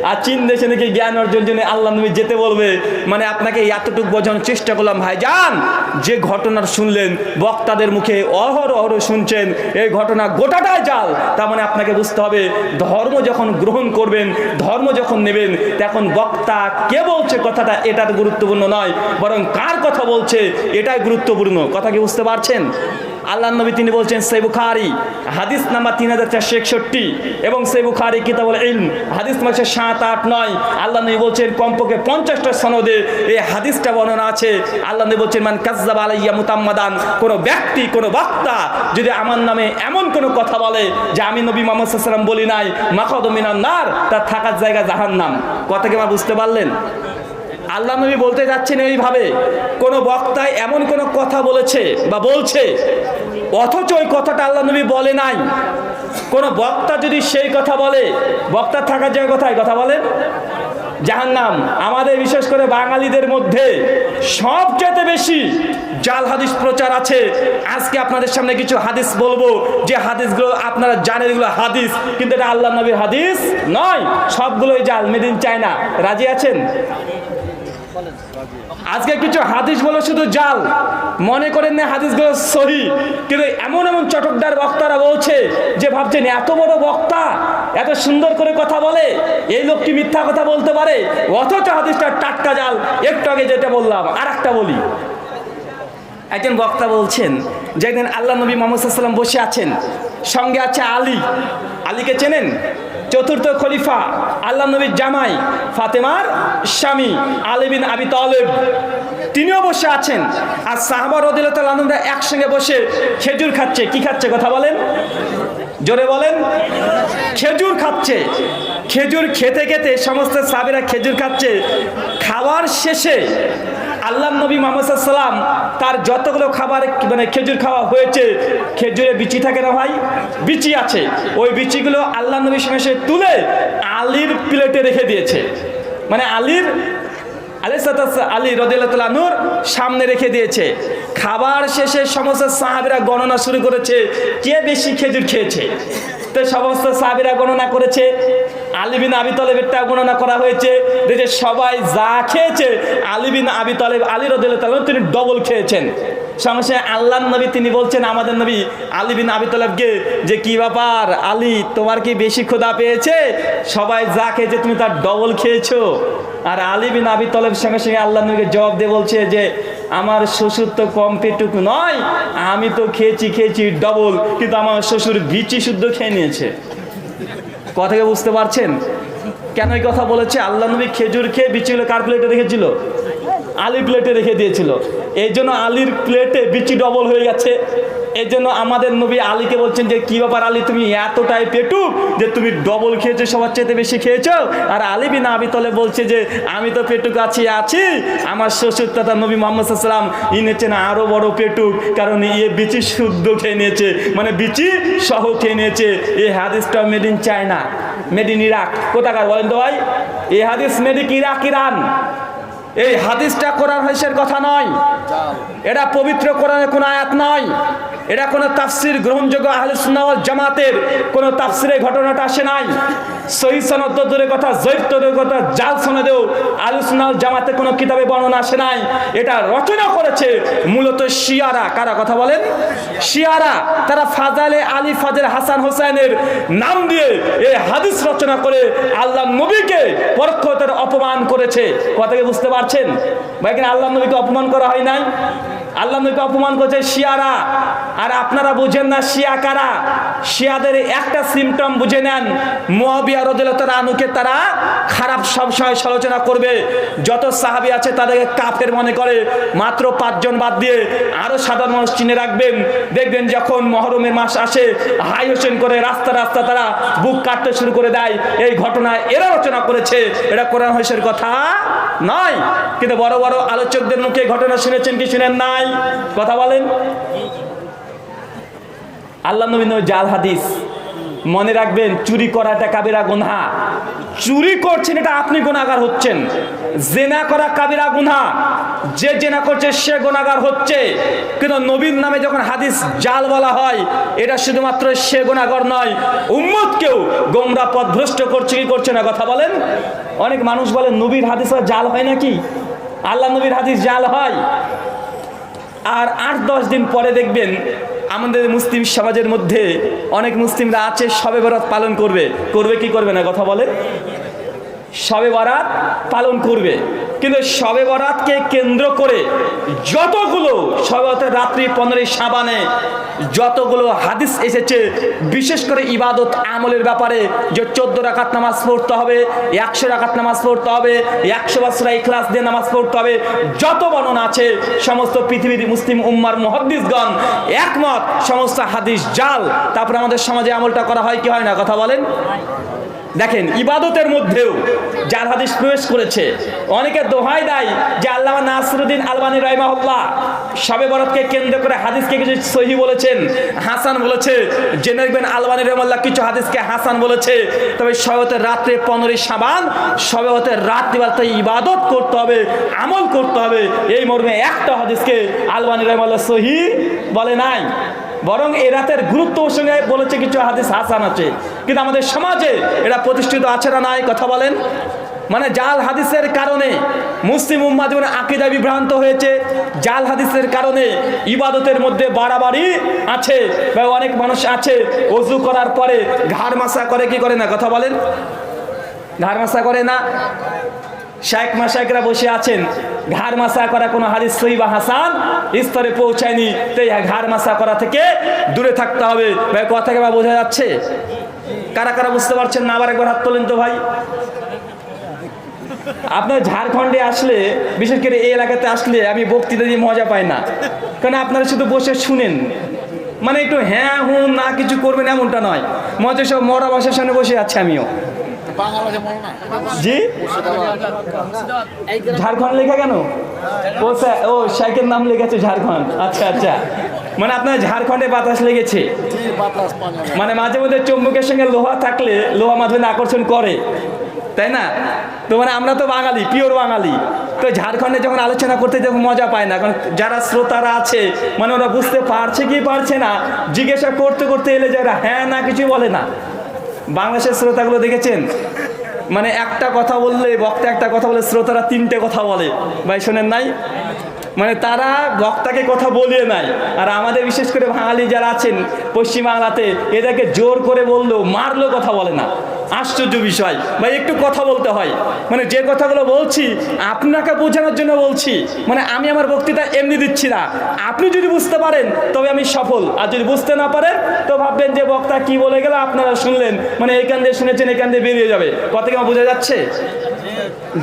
[SPEAKER 1] আর চীন দেশে নাকি জ্ঞান অর্জনের জন্য আল্লাহ নবী যেতে বলবে। মানে আপনাকে এতটুকু বোঝানোর চেষ্টা করলাম ভাইজান, যে ঘটনার শুনলেন, বক্তাদের মুখে অহরহ শুনছেন, এই ঘটনা গোটাটাই জাল। তার মানে আপনাকে বুঝতে হবে, ধর্ম যখন গ্রহণ করবেন, ধর্ম যখন নেবেন, তখন বক্তা কে বলছে কথাটা এটা গুরুত্বপূর্ণ নয়, বরং কার কথা বলছে এটাই গুরুত্বপূর্ণ। কথা কি বুঝতে পারছেন? আল্লাহ নবী তিনি বলছেন, সহিহ বুখারী হাদিস নাম্বার 3461 এবং সহিহ বুখারী কিতাবুল ইলম হাদিস নাম্বার 789, আল্লাহ নবী বলছেন কমপক্ষে 50টা সনদে এই হাদিসটা বর্ণনা আছে। আল্লাহ নবী বলছেন, মান কাযযাবা আলাইয়া মুতাম্মাদান, কোন ব্যক্তি, কোন বক্তা যদি আমার নামে এমন কোন কথা বলে যে আমি নবী মুহাম্মদ সাল্লাল্লাহু আলাইহি ওয়াসাল্লাম বলি নাই, মাকাদু মিনান নার, তার থাকার জায়গা জাহান্নাম। কথা কি আপনারা বুঝতে পারলেন? আল্লাহ নবী বলতে যাচ্ছেন এইভাবে, কোন বক্তায় এমন কোন কথা বলেছে বা বলছে, অথচ ওই কথাটা আল্লাহ নবী বলে নাই। কোন বক্তা যদি সেই কথা বলে, বক্তার থাকার জায়গা কোথায়? কথা বলেন। জাহান্নাম। আমাদের বিশেষ করে বাঙালিদের মধ্যে সবচেয়ে বেশি জাল হাদিস প্রচার আছে। আজকে আপনাদের সামনে কিছু হাদিস বলবো, যে হাদিসগুলো আপনারা জানেন এগুলো হাদিস, কিন্তু এটা আল্লাহ নবীর হাদিস নয়, সবগুলোই জাল, মেড ইন চায়না। রাজি আছেন? আজকে কিছু হাদিস বলে শুধু জাল, মনে করেন না হাদিসগুলো সহি, কিন্তু এমন এমন চটকদার বক্তারা বলছে যে ভাবছেন এত বড় বক্তা এত সুন্দর করে কথা বলে, এই লোকটি মিথ্যা কথা বলতে পারে, অথচ হাদিসটা টাটকা জাল। একটু আগে যেটা বললাম আর একটা বলি। একজন বক্তা বলছেন যে একদিন আল্লাহ নবী মুহাম্মদ সাল্লাল্লাহু আলাইহি ওয়াসাল্লাম বসে আছেন, সঙ্গে আছে আলী। আলীকে চেনেন? চতুর্থ খলিফা, আল্লাহ নবীর জামাই, ফাতেমার স্বামী আলী বিন আবি তালেব, তিনিও বসে আছেন। আর সাহাবা রাদিয়াল্লাহু তাআলা আনহুরা একসঙ্গে বসে খেজুর খাচ্ছে। কি খাচ্ছে কথা বলেন, জোরে বলেন। খেজুর খাচ্ছে। খেজুর খেতে খেতে সমস্ত সাহাবীরা খেজুর খাচ্ছে। খাওয়ার শেষে আল্লাহ নবী মুহাম্মদ সাল্লাল্লাহু আলাইহি ওয়াসাল্লাম তার যতগুলো খাবার মানে খেজুর খাওয়া হয়েছে, খেজুরে বিচি থাকে না ভাই, বিচি আছে, ওই বিচিগুলো আল্লাহ নবীর সঙ্গে সে তুলে আলীর প্লেটে রেখে দিয়েছে। মানে আলী রাদিয়াল্লাহু তাআলা আনহুর সামনে রেখে দিয়েছে। খাবার শেষে সমস্ত সাহাবীরা গণনা শুরু করেছে কে বেশি খেজুর খেয়েছে। তো সমস্ত সাহাবীরা গণনা করেছে, আলী বিন আবি তালেবেরটা গণনা করা হয়েছে, যে সবাই যা খেয়েছে আলী বিন আবি তালেব আলী রাদিয়াল্লাহু তাআলা তিনি ডবল খেয়েছেন। সমস্যা আল্লাহর নবী তিনি বলছেন আমাদের নবী আলী বিন আবি তালেবকে যে কি ব্যাপার আলী, তোমার কি বেশি ক্ষুধা পেয়েছে? সবাই যা খেয়েছে তুমি তার ডবল খেয়েছো। আর আলী বিন আবি তালেব সঙ্গে সঙ্গে আল্লাহ নবীকে জবাব দিয়ে বলছে যে আমার শ্বশুর তো কম পেটুক নয়, আমি তো খেয়েছি ডবল, কিন্তু আমার শ্বশুর বিচি শুদ্ধ খেয়ে নিয়েছে। কথাকে বুঝতে পারছেন কেন এই কথা বলেছে? আল্লাহ নবী খেজুর খেয়ে বিচিগুলো কার প্লেটে রেখেছিল? আলী প্লেটে রেখে দিয়েছিল। এই জন্য আলীর প্লেটে বিচি ডবল হয়ে গেছে। এই জন্য আমাদের নবী আলীকে বলছেন যে কি ব্যাপার আলী, তুমি এতটাই পেটুক যে তুমি ডবল খেয়েছো, সবার চাইতে বেশি খেয়েছো। আর আলী বিন আবি তালেব বলছে যে আমি তো পেটুক আছি, আমার শ্বশুর তথা নবী মুহাম্মদ সাল্লাল্লাহু আলাইহি ওয়াসাল্লাম ইনেছেন আরো বড় পেটুক, কারণ ইয়ে বিচি শুদ্ধ খেয়ে নিয়েছে, মানে বিচি সহ খেয়ে নিয়েছে। এই হাদিসটা made in China, made in Iraq. কোথাকার বলেন তো ভাই? এই হাদিস মেড ইন ইরান। এই হাদিসটা কোরআন হাদিসের কথা নয়, এটা পবিত্র কোরআনের কোনো আয়াত নয়, এটা কোনো তাফসির গ্রহণযোগ্য আহলে সুন্নাহ ওয়াল জামাতের কোনো তাফসিরে ঘটনাটা আসে নাই। সহিহ সনদ তো দূরের কথা, যঈফ তো দূরের কথা, জাল সনদেও আহলে সুন্নাহ ওয়াল জামাতের কোনো কিতাবে বর্ণনা আসে নাই। এটা রচনা করেছে মূলত শিয়ারা। কারা কথা বলেন? শিয়ারা। তারা ফাজালে আলী ফাজল হাসান হোসেনের নাম দিয়ে এই হাদিস রচনা করে আল্লাহ নবীকে পরোক্ষভাবে অপমান করেছে। কথাকে বুঝতে পারছেন ভাই? কিনা আল্লাহ নবীকে অপমান করা হয় নাই, আল্লাহ নবীকে অপমান করেছে শিয়ারা। আর আপনারা বুঝেন না শিয়া কারা? শিয়াদের একটা সিমটম বুঝে নেন, মুয়াবিয়া রাদিয়াল্লাহু তাআলা আনহুকে তারা খারাপ সবসময় সমালোচনা করবে। যত সাহাবী আছে তাদেরকে কাফের মনে করে, মাত্র 5 জন বাদ দিয়ে আরো সাধারণ মানুষ চিনে রাখবেন। দেখবেন যখন মহরমের মাস আসে হাই হোসেন করে রাস্তা রাস্তা তারা বুক কাটতে শুরু করে দেয়। এই ঘটনা এরা রচনা করেছে, এটা কোরআন হাদিসের কথা নয়। কিন্তু বড় বড় আলোচকদের মুখে ঘটনা শুনেছেন কি শুনেন নাই? কথা বলেন। আল্লাহ নবী জাল হাদিস। মনে রাখবেন চুরি করাটা কাবিরা গুনাহ। চুরি করছেন এটা আপনি গুনাহগার হচ্ছেন। জেনা করা কাবিরা গুনাহ, যে জেনা করছে সে গুনাহগার হচ্ছে। কিন্তু নবীর নামে যখন হাদিস জাল বলা হয়, এটা শুধুমাত্র সে গুনাহগার নয়, উম্মতকেও গোমরা পথভ্রষ্ট করছে কি করছে না? কথা বলেন। অনেক মানুষ বলে নবীর হাদিস জাল হয় নাকি? আল্লাহ নবীর হাদিস জাল হয়। আর 8-10 দিন পরে দেখবেন আমাদের মুসলিম সমাজের মধ্যে অনেক মুসলিমরা আছে শবে বরাত পালন করবে কি করবে না? কথা বলেন। শবে বরাত পালন করবে, কিন্তু শবে বরাতকে কেন্দ্র করে যতগুলো শবে বরাতের রাত্রি 15 শাবানে যতগুলো হাদিস এসেছে, বিশেষ করে ইবাদত আমলের ব্যাপারে, যে 14 রাকাত নামাজ পড়তে হবে, 100 রাকাত নামাজ পড়তে হবে, 100 বার সূরা ইখলাস দিয়ে নামাজ পড়তে হবে, যত বর্ণনা আছে সমস্ত পৃথিবীর মুসলিম উম্মার মুহাদ্দিসগণ একমত সমস্ত হাদিস জাল। তারপরে আমাদের সমাজে আমলটা করা হয় কি হয় না? কথা বলেন। দেখেন ইবাদতের মধ্যেও জাল হাদিস প্রবেশ করেছে। অনেকে দোহাই দেয় যে আল্লামা নাসিরউদ্দিন আলবানী রাহিমাহুল্লাহ শবে বরাতকে কেন্দ্র করে হাদিসকে কিছু সহিহ বলেছেন, হাসান বলেছে। জেনে রাখবেন আলবানী রাহিমাহুল্লাহ কিছু হাদিসকে হাসান বলেছে। তবে শবে বরাতের রাত্রে 15 শাবান শবে বরাতের রাত্রিবেলাতে ইবাদত করতে হবে, আমল করতে হবে, এই মর্মে একটা হাদিসকে আলবানী রাহিমাহুল্লাহ সহিহ বলে নাই। বরং এই রাতের গুরুত্ব সঙ্গে বলেছে কিছু হাদিস হাসান আছে। কিন্তু আমাদের সমাজে এটা প্রতিষ্ঠিত আছে না নাই? কথা বলেন। মানে জাল হাদিসের কারণে মুসলিম উম্মাহ জীবনে আকীদা বিভ্রান্ত হয়েছে। জাল হাদিসের কারণে ইবাদতের মধ্যে বাড়াবাড়ি আছে। বা অনেক মানুষ আছে ওযু করার পরে ঘাড় মাসা করে, কি করে না, কথা বলেন, ঘাড় মাসা করে না। শায়েখ মাশায়েখরা বসে আছেন, ঘাড় মাসা করা কোনো হাদিস সহিহ বা হাসান স্তরে পৌঁছায়নি, তাই ঘাড় মাসা করা থেকে দূরে থাকতে হবে। ভাই কথা কি বোঝা যাচ্ছে? কারা কারা বুঝতে পারছেন না আবার একবার হাত তোলেন তো ভাই। আপনার ঝাড়খণ্ডে আসলে, বিশেষ করে এই এলাকাতে আসলে আমি বক্তৃতা দিয়ে মজা পাই না, কারণ আপনারা শুধু বসে শুনেন, মানে একটু হ্যাঁ হুঁ না কিছু করবেন এমনটা নয়। মজা সব মরা বাসার সামনে বসে আছে আমিও। জি, ঝাড়খণ্ড লেখা কেন? ও শাইখের নাম লেগেছে ঝাড়খণ্ড। আচ্ছা আচ্ছা, মানে আপনার ঝাড়খণ্ডে বাতাস লেগেছে, মানে মাঝে মধ্যে চুম্বকের সঙ্গে লোহা থাকলে লোহা মাঝে আকর্ষণ করে, তাই না? তো মানে আমরা তো বাঙালি, পিওর বাঙালি, তো ঝাড়খণ্ডে যখন আলোচনা করতে যখন মজা পায় না, কারণ যারা শ্রোতারা আছে মানে ওরা বুঝতে পারছে কি পারছে না, জিজ্ঞাসা করতে করতে এলে যারা হ্যাঁ না কিছু বলে না। বাংলাদেশের শ্রোতাগুলো দেখেছেন, মানে একটা কথা বললে বক্তা একটা কথা বলে শ্রোতারা তিনটে কথা বলে। ভাই শোনেন নাই, মানে তারা বক্তাকে কথা বলিয়ে নাই। আর আমাদের বিশেষ করে বাঙালি যারা আছেন পশ্চিমবাংলাতে, এদেরকে জোর করে বললেও মারলেও কথা বলে না। আশ্চর্য বিষয় ভাই, একটু কথা বলতে হয়। মানে যে কথাগুলো বলছি আপনাকে বোঝানোর জন্য বলছি, মানে আমি আমার বক্তৃতা এমনি দিচ্ছি না। আপনি যদি বুঝতে পারেন তবে আমি সফল, আর যদি বুঝতে না পারেন তো ভাববেন যে বক্তা কি বলে গেল, আপনারা শুনলেন, মানে এখান দিয়ে শুনেছেন এখান দিয়ে বেরিয়ে যাবে। কথা কি আমার বোঝা যাচ্ছে?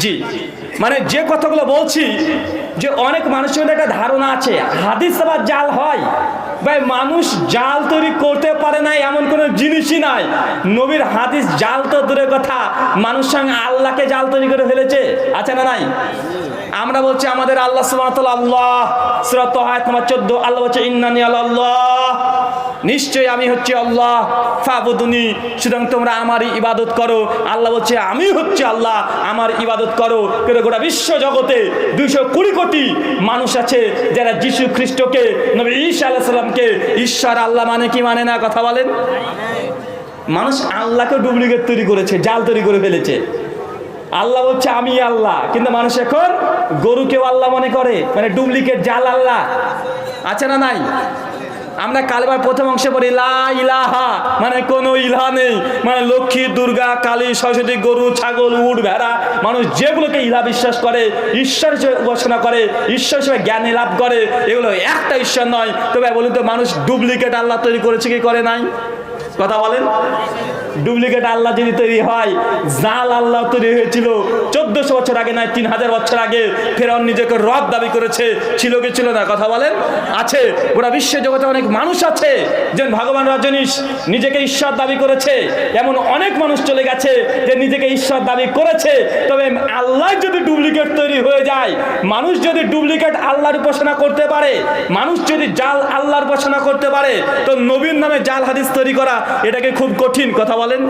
[SPEAKER 1] জি, মানে যে কথাগুলো বলছি, যে অনেক মানুষের একটা ধারণা আছে হাদিস আবার জাল হয়। ভাই মানুষ জাল তৈরি করতে পারে না এমন কোনো জিনিসই নাই। নবীর হাদিস জাল তো দূরের কথা, মানুষ সঙ্গে আল্লাহকে জাল তৈরি করে ফেলেছে, আছে না নাই? আমরা বলছি আমাদের আল্লাহ সুবহানাহু ওয়া তাআলা আল্লাহ, সূরা তাহা আয়াত নম্বর 14, আল্লাহ বলছে ইন্নানি আল্লাহ, নিশ্চয়ই আমি হচ্ছে আল্লাহ, ফাবুদুনি, সুতরাং তোমরা আমারই ইবাদত করো। আল্লাহ বলছে আমি হচ্ছে আল্লাহ, আমার ইবাদত করো। কিন্তু গোটা বিশ্ব জগতে 220 কোটি মানুষ আছে যারা যিশু খ্রিস্টকে, নবী ঈসা আলাইহিস সালামকে ঈশ্বর আল্লাহ মানে কি মানে না, কথা বলেন। মানুষ আল্লাহকে ডুপ্লিকেট তৈরি করেছে, জাল তৈরি করে ফেলেছে। আল্লাহ বলছে আমি আল্লাহ, কিন্তু মানুষ এখন গরুকেও আল্লাহ মনে করে, মানে ডুপ্লিকেট জাল আল্লাহ, আছে না নাই? আমরা কালেমার প্রথম অংশে পড়ি লা ইলাহা, মানে কোনো ইলাহা নেই, মানে লক্ষ্মী, দুর্গা, কালী, সরস্বতী, গরু, ছাগল, উট, ভেড়া, মানুষ যেগুলোকে ইলাহা বিশ্বাস করে, ঈশ্বর হিসেবে উপাসনা করে, ঈশ্বর হিসেবে জ্ঞানী লাভ করে, এগুলো একটা ঈশ্বর নয়। তবে বলুন তো মানুষ ডুপ্লিকেট আল্লাহ তৈরি করেছে কি করে নাই, কথা বলেন। ডুপ্লিকেট আল্লাহ যদি তৈরি হয়, জাল আল্লাহ তৈরি হয়েছিল 1400 বছর আগে, নয় 3000 বছর আগে। ফেরাউন নিজেকে রব দাবি করেছে, ছিল কি ছিল না, কথা বলেন। আছে, গোটা বিশ্ব জগতে অনেক মানুষ আছে যে ভগবান রজনীশ নিজেকে ঈশ্বর দাবি করেছে, এমন অনেক মানুষ চলে গেছে যে নিজেকে ঈশ্বর দাবি করেছে। তবে আল্লাহ যদি ডুপ্লিকেট তৈরি হয়ে যায়, মানুষ যদি ডুপ্লিকেট আল্লাহর উপাসনা করতে পারে, মানুষ যদি জাল আল্লাহর উপাসনা করতে পারে, তো নবীর নামে জাল হাদিস তৈরি করা এটাকে খুব কঠিন, কথা বলেন।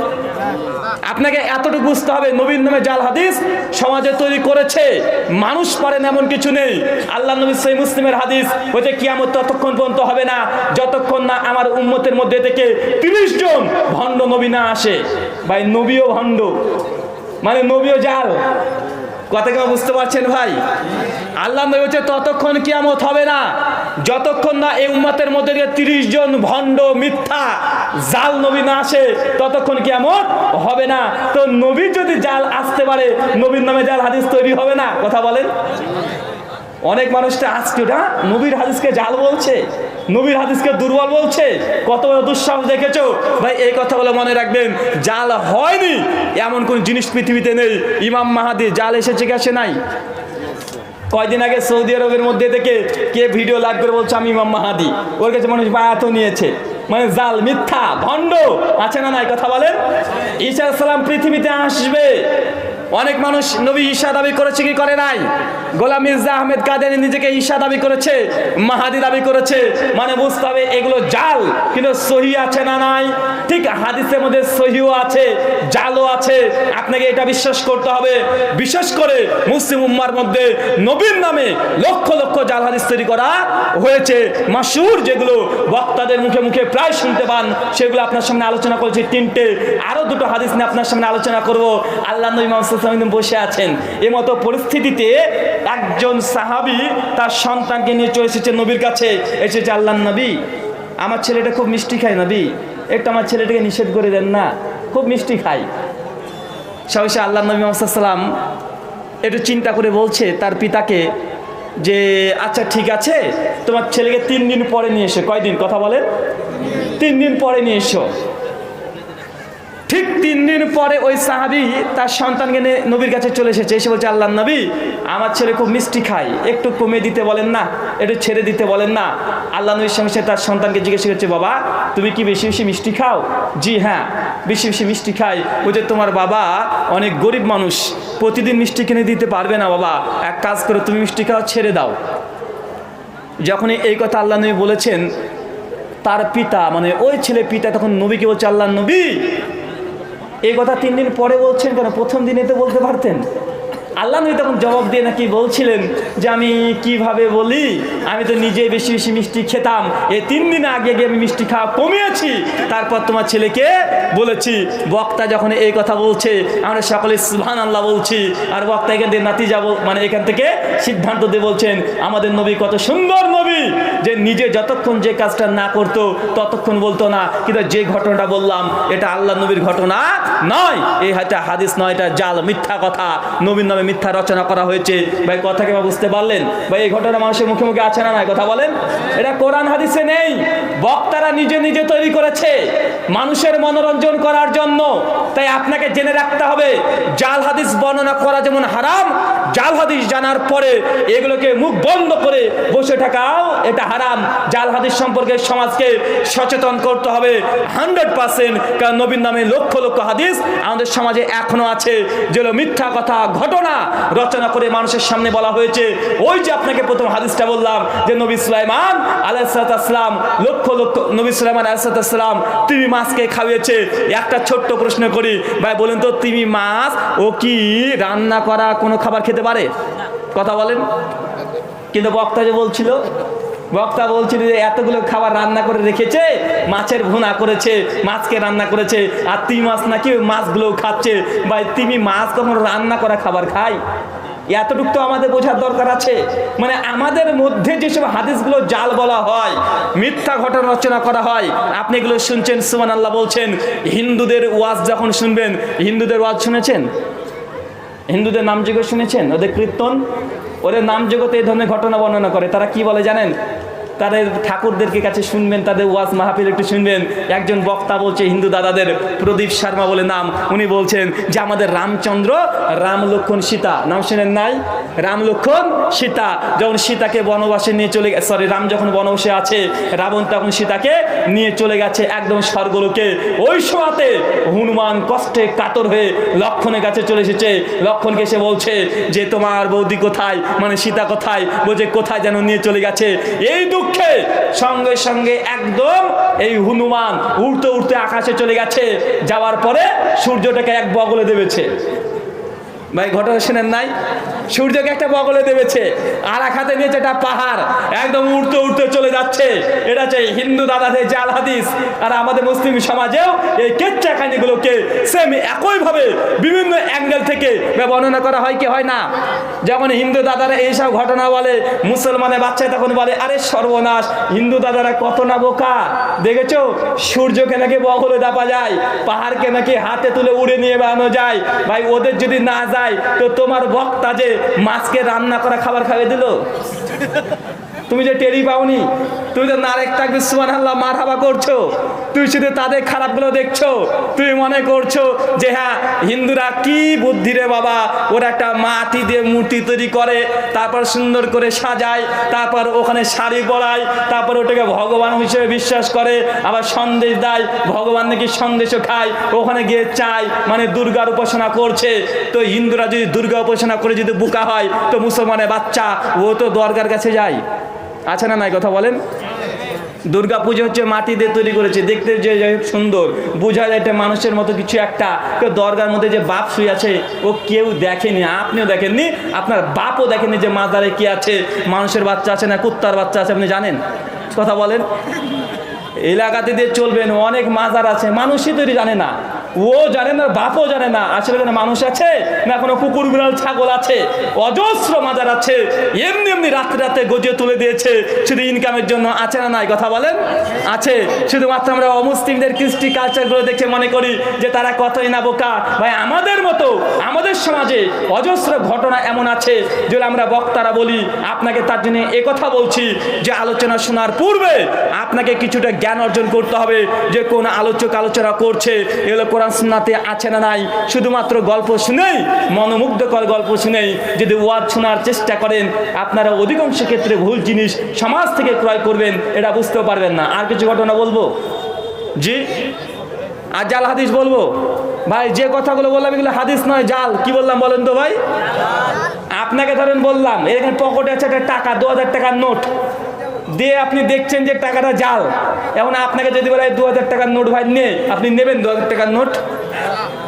[SPEAKER 1] আপনাকে এতটুকু বুঝতে হবে, নবীর নামে জাল হাদিস সমাজে তৈরি করেছে, মানুষ পারেন এমন কিছু নেই। আল্লাহ নবী সহিহ মুসলিমের হাদিস হচ্ছে কিয়ামত ততক্ষণ পর্যন্ত হবে না যতক্ষণ না আমার উম্মতের মধ্যে থেকে 30 জন ভণ্ড নবী না আসে। ভাই নবীও ভণ্ড, মানে নবীও জাল, কথা কেমন বুঝতে পারছেন ভাই? আল্লাহ নবী বলছে ততক্ষণ কিয়ামত হবে না যতক্ষণ না এই উম্মতের মধ্যে দিয়ে 30 জন ভণ্ড মিথ্যা জাল নবী না আসে, ততক্ষণ কিয়ামত হবে না। তো নবী যদি জাল আসতে পারে, নবীর নামে জাল হাদিস তৈরি হবে না, কথা বলেন। অনেক মানুষটা আজকে ওটা নবীর হাদিসকে জাল বলছে, নবীর হাদিসকে দুর্বল বলছে। কত বড় দুঃসাহস দেখেছো ভাই। এই কথা বলে মনে রাখবেন, জাল হয়নি এমন কোন জিনিস পৃথিবীতে নেই। ইমাম মাহাদি জাল এসেছে কি আসে নাই? কয়দিন আগে সৌদি আরবের মধ্যে থেকে কে ভিডিও লাইভ করে বলছে আমি ইমাম মাহাদি, ওর কাছে মানুষ বায়াতও নিয়েছে, মানে জাল, মিথ্যা, ভণ্ড, আছে না নাই, কথা বলেন। ঈসা আলাইহিস সালাম পৃথিবীতে আসবে, অনেক মানুষ নবী ঈসা দাবি করেছে কি করে নাই? গোলাম মির্জা আহমেদ কাদেরী নিজেকে ঈসা দাবি করেছে, মাহাদি দাবি করেছে, মানে বুঝতে হবে এগুলো জাল। কিন্তু সহি আছে না নাই? ঠিক হাদিসের মধ্যে সহিও আছে, জালও আছে, আপনাকে এটা বিশ্বাস করতে হবে। বিশেষ করে মুসলিম উম্মার মধ্যে নবীর নামে লক্ষ লক্ষ জাল হাদিস তৈরি করা হয়েছে, মাশহুর, যেগুলো বক্তাদের মুখে মুখে প্রায় শুনতে পান, সেগুলো আপনার সামনে আলোচনা করেছি 3টে। আরো 2টো হাদিস নিয়ে আপনার সামনে আলোচনা করব। আল্লাহ নবী মুহাম্মদ সাল্লাম বসে আছেন। এমতো পরিস্থিতিতে একজন সাহাবী তার সন্তানকে নিয়ে চলে এসেছে নবীর কাছে, এসেছে, আল্লাহর নবী, আমার ছেলেটা খুব মিষ্টি খায়, নবী একটু আমার ছেলেটাকে নিষেধ করে দেন না, খুব মিষ্টি খায়। সবশেষে আল্লাহর নবী মুহাম্মদ সাল্লাল্লাহু আলাইহি ওয়াসাল্লাম একটু চিন্তা করে বলছে তার পিতাকে যে আচ্ছা ঠিক আছে, তোমার ছেলেকে 3 দিন পরে নিয়ে এসো। কয়দিন? কথা বলেন। 3 দিন পরে নিয়ে এসো। ঠিক 3 দিন পরে ওই সাহাবী তার সন্তানকে নিয়ে নবীর কাছে চলে এসেছে, এসে বলছে, আল্লাহর নবী, আমার ছেলে খুব মিষ্টি খায়, একটু কমিয়ে দিতে বলেন না, একটু ছেড়ে দিতে বলেন না। আল্লাহ নবীর সঙ্গে তার সন্তানকে জিজ্ঞেস করছে, বাবা তুমি কি বেশি বেশি মিষ্টি খাও? জি হ্যাঁ, বেশি বেশি মিষ্টি খাই। বলছে, তোমার বাবা অনেক গরিব মানুষ, প্রতিদিন মিষ্টি কিনে দিতে পারবে না বাবা, এক কাজ করো, তুমি মিষ্টি খাও, ছেড়ে দাও। যখনই এই কথা আল্লাহ নবী বলেছেন, তার পিতা মানে ওই ছেলে পিতা তখন নবীকে বলছে, আল্লাহর নবী এই কথা 3 দিন পরে বলছেন কেন? প্রথম দিনে তো বলতে পারতেন। আল্লাহ নবী তখন জবাব দিয়ে নাকি বলছিলেন যে আমি কিভাবে বলি, আমি তো নিজে বেশি বেশি মিষ্টি খেতাম, এই 3 দিন আগে গিয়ে আমি মিষ্টি খাওয়া কমিয়েছি, তারপর তোমার ছেলেকে বলেছি। বক্তা যখন এই কথা বলছে আমরা সকলে সুবহানাল্লাহ বলছি, আর বক্তা এখান থেকে নাতিজা মানে এখান থেকে সিদ্ধান্ত দিয়ে বলছেন আমাদের নবী কত সুন্দর নবী, যে নিজে যতক্ষণ যে কাজটা না করতো ততক্ষণ বলতো না, কিন্তু যে ঘটনাটা বললাম এটা আল্লাহ নবীর ঘটনা নয়, এটা হাদিস নয়, এটা জাল, মিথ্যা কথা, নবীর নামে মিথ্যা রচনা করা হয়েছে। ভাই কথা কি বুঝতে পারলেন? ভাই এই ঘটনা মানুষের মুখে মুখে আছে না নাই? কথা বলেন। এটা কোরআন হাদিসে নেই, বক্তারা নিজে নিজে তৈরি করেছে মানুষের মনোরঞ্জন করার জন্য। তাই আপনাকে জেনে রাখতে হবে, জাল হাদিস বর্ণনা করা যেমন হারাম, জাল হাদিস জানার পরে এগুলোকে মুখ বন্ধ করে বসে থাকাও এটা হারাম। জাল হাদিস সম্পর্কে সমাজকে সচেতন করতে হবে 100%, কারণ নবীর নামে লক্ষ লক্ষ হাদিস আমাদের সমাজে এখনো আছে যেগুলো মিথ্যা কথা, ঘটনা রচনা করে মানুষের সামনে বলা হয়েছে। ওই যে আপনাকে প্রথম হাদিসটা বললাম যে নবী সুলাইমান আলাইহিস সালাম লক্ষ লক্ষ, নবী সুলাইমান আলাইহিস সালাম তিমি মাছকে খাওয়িয়েছে। একটা ছোট্ট প্রশ্ন করি ভাই, বলেন তো তিমি মাছ ও কি রান্না করা কোনো খাবার খেতে পারে? কথা বলেন। কিন্তু বক্তা যে বলছিল, বক্তা বলছিল যে এতগুলো খাবার রান্না করে রেখেছে, মাছের ভুনা করেছে, মাছকে রান্না করেছে, আর তিমি মাছ নাকি ওই মাছগুলোও খাচ্ছে। ভাই তিমি মাছ কখনো রান্না করা খাবার খায়? এতটুকু তো আমাদের বোঝার দরকার আছে। মানে আমাদের মধ্যে যেসব হাদিসগুলো জাল বলা হয়, মিথ্যা ঘটনা রচনা করা হয়, আপনি এগুলো শুনছেন, সুবহানাল্লাহ বলছেন। হিন্দুদের ওয়াজ যখন শুনবেন, হিন্দুদের ওয়াজ শুনেছেন? হিন্দুদের নামযজ্ঞ শুনেছেন? ওদের কীর্তন, ওদের নামযজ্ঞতে এই ধরনের ঘটনা বর্ণনা করে। তারা কি বলে জানেন? তাদের ঠাকুরদেরকে কাছে শুনবেন, তাদের ওয়াজ মাহফিল একটু শুনবেন। একজন বক্তা বলছে, হিন্দু দাদাদের, প্রদীপ শর্মা বলে নাম, উনি বলছেন যে আমাদের রামচন্দ্র, রাম লক্ষণ সীতা, নাম শুনেন নাই? রাম লক্ষণ সীতা যখন সীতাকে বনবাসে নিয়ে চলে গেছে, সরি রাম যখন বনবাসে আছে, রাবণ তখন সীতাকে নিয়ে চলে গেছে একদম স্বর্গলোকে। ওই সময়তে হনুমান কষ্টে কাতর হয়ে লক্ষণের কাছে চলে এসেছে। লক্ষণকে এসে বলছে যে তোমার বৌদি কোথায়, মানে সীতা কোথায়? বলছে কোথায় যেন নিয়ে চলে গেছে। এই দুঃখে সঙ্গে সঙ্গে একদম এই হনুমান উড়তে উড়তে আকাশে চলে গেছে, যাওয়ার পরে সূর্যটাকে এক বগলে দেবেছে। ভাই ঘটনা শুনেন নাই? সূর্যকে একটা বগলে দেবেছে, আর এক হাতে নিয়েছে একটা পাহাড়, একদম উড়তে উড়তে চলে যাচ্ছে। এটা হচ্ছে হিন্দু দাদাদের জাল হাদিস। আর আমাদের মুসলিম সমাজেও এই কেচ্চা কাহিনীগুলোকে সেম একইভাবে বিভিন্ন অ্যাঙ্গেল থেকে বর্ণনা করা হয় কি হয় না? যখন হিন্দু দাদারা এইসব ঘটনা বলে, মুসলমানের বাচ্চায় তখন বলে আরে সর্বনাশ, হিন্দু দাদারা কত না বোকা, দেখেছো সূর্যকে নাকি বগলে দাপা যায়, পাহাড়কে নাকি হাতে তুলে উড়ে নিয়ে বেড়ানো যায়। ভাই ওদের যদি না যায় তো তোমার বক্তা যে মাছকে রান্না করা খাবার খাইয়ে দিল, তুমি যে টেরি পাওনি, তুমি তো নারেক তাকবীর সুবহানাল্লাহ মারহাবা করছো, তুই শুধু তাদের খারাপগুলো দেখছো, তুই মনে করছো যে হ্যাঁ হিন্দুরা কি বুদ্ধি রে বাবা, ওরা একটা মাটি দিয়ে মূর্তি তৈরি করে, তারপর সুন্দর করে সাজায়, তারপর ওখানে শাড়ি পরায়, তারপর ওটাকে ভগবান হিসেবে বিশ্বাস করে, আবার সন্দেশ দেয়, ভগবান নাকি সন্দেশও খায়, ওখানে গিয়ে চায়, মানে দুর্গার উপাসনা করছে। তো হিন্দুরা যদি দুর্গা উপাসনা করে যদি বোকা হয়, তো মুসলমানের বাচ্চা ও তো দরগার কাছে যায়, আছে না নাই? কথা বলেন। দুর্গা পুজো হচ্ছে মাটি দিয়ে তৈরি করেছে, দেখতে যে সুন্দর, বোঝা যায় এটা মানুষের মতো কিছু একটা। কেউ দরগার মধ্যে যে বাপ শুয়ে আছে ও কেউ দেখেনি, আপনিও দেখেননি, আপনার বাপও দেখেনি যে মাজারে কি আছে, মানুষের বাচ্চা আছে না কুত্তার বাচ্চা আছে, আপনি জানেন? কথা বলেন। এলাকাতে দিয়ে চলবেন, অনেক মাজার আছে, মানুষই তৈরি জানে না, ও জানে না, বাপও জানে না আসলে মানুষ আছে না কোনো কুকুর বিড়াল ছাগল আছে। অজস্র মাজার আছে, এমনি এমনি রাত্রে রাতে গজিয়ে তুলে দিয়েছে শুধু ইনকামের জন্য, আছে না নাই কথা বলেন? আছে। শুধুমাত্র আমরা অমুসলিমদের কৃষ্টি কালচারগুলো দেখে মনে করি যে তারা কতই না বোকা। ভাই আমাদের মতো আমাদের সমাজে অজস্র ঘটনা এমন আছে যেগুলো আমরা বক্তারা বলি। আপনাকে তার জন্য কথা বলছি যে আলোচনা শোনার পূর্বে আপনাকে কিছুটা জ্ঞান অর্জন করতে হবে যে কোন আলোচক আলোচনা করছে, এগুলো কোরআন সুন্নাতে আছে না নাই। শুধুমাত্র গল্প শুনেই, মনোমুগ্ধকর গল্প শুনেই যদি ওয়াজ শোনার চেষ্টা করেন, আপনারা অধিকাংশ ক্ষেত্রে ভুল জিনিস সমাজ থেকে ক্রয় করবেন, এটা বুঝতেও পারবেন না। আর কিছু ঘটনা বলবো? জি, আর জাল হাদিস বলবো? ভাই যে কথাগুলো বললাম এগুলো হাদিস নয়, জাল। কি বললাম বলেন তো ভাই? আপনাকে ধরেন বললাম এখানে পকেটে আছে একটা টাকা, 2000 টাকার নোট দিয়ে আপনি দেখছেন যে টাকাটা জাল। এখন আপনাকে যদি বলে 2000 টাকার নোট ভাই নে, আপনি নেবেন 2000 টাকার নোট?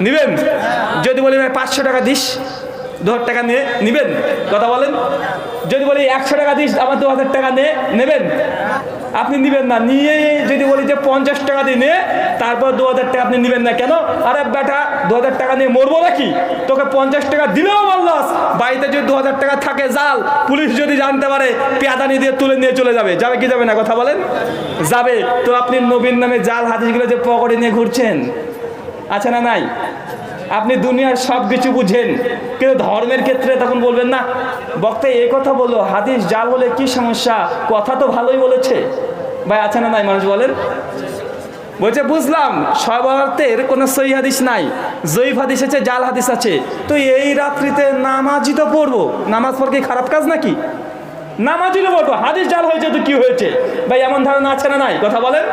[SPEAKER 1] নেবেন? যদি বলি ভাই 500 টাকা দিস, 2000 টাকা নিয়ে নেবেন? কথা বলেন। যদি বলি 100 টাকা দিস, আমার 2000 টাকা নেবেন? আপনি নেবেন না। নিয়ে যদি বলি যে 50 টাকা দিয়ে নে, তারপর 2000 টাকা আপনি নেবেন না কেন? আরে বেটা 2000 টাকা নিয়ে মরবো নাকি? তোকে 50 টাকা দিলেও বললাস, বাড়িতে যদি 2000 টাকা থাকে জাল, পুলিশ যদি জানতে পারে পেয়াদানি দিয়ে তুলে নিয়ে চলে যাবে। যাবে কি যাবে না কথা বলেন? যাবে। তো আপনি নবীর নামে জাল হাদিসগুলো যে পকেটে নিয়ে ঘুরছেন, আছে না নাই? আপনি দুনিয়ার সব কিছু বুঝেন, কিন্তু ধর্মের ক্ষেত্রে তখন বলবেন না বক্তা এই কথা বললো, হাদিস জাল হলে কি সমস্যা, কথা তো ভালোই বলেছে। ভাই আছে না নাই? মানুষ বলেন বলছে বুঝলাম সব অর্থের কোনো সহি হাদিস নাই, জয়ীফ হাদিস আছে, জাল হাদিস আছে, তো এই রাত্রিতে নামাজই তো পড়বো। নামাজ পড়ে কি খারাপ কাজ নাকি? নামাজই তো পড়বো, হাদিস জাল হয়েছে তো কি হয়েছে? ভাই এমন ধারণা আছে না নাই? কথা বলেন।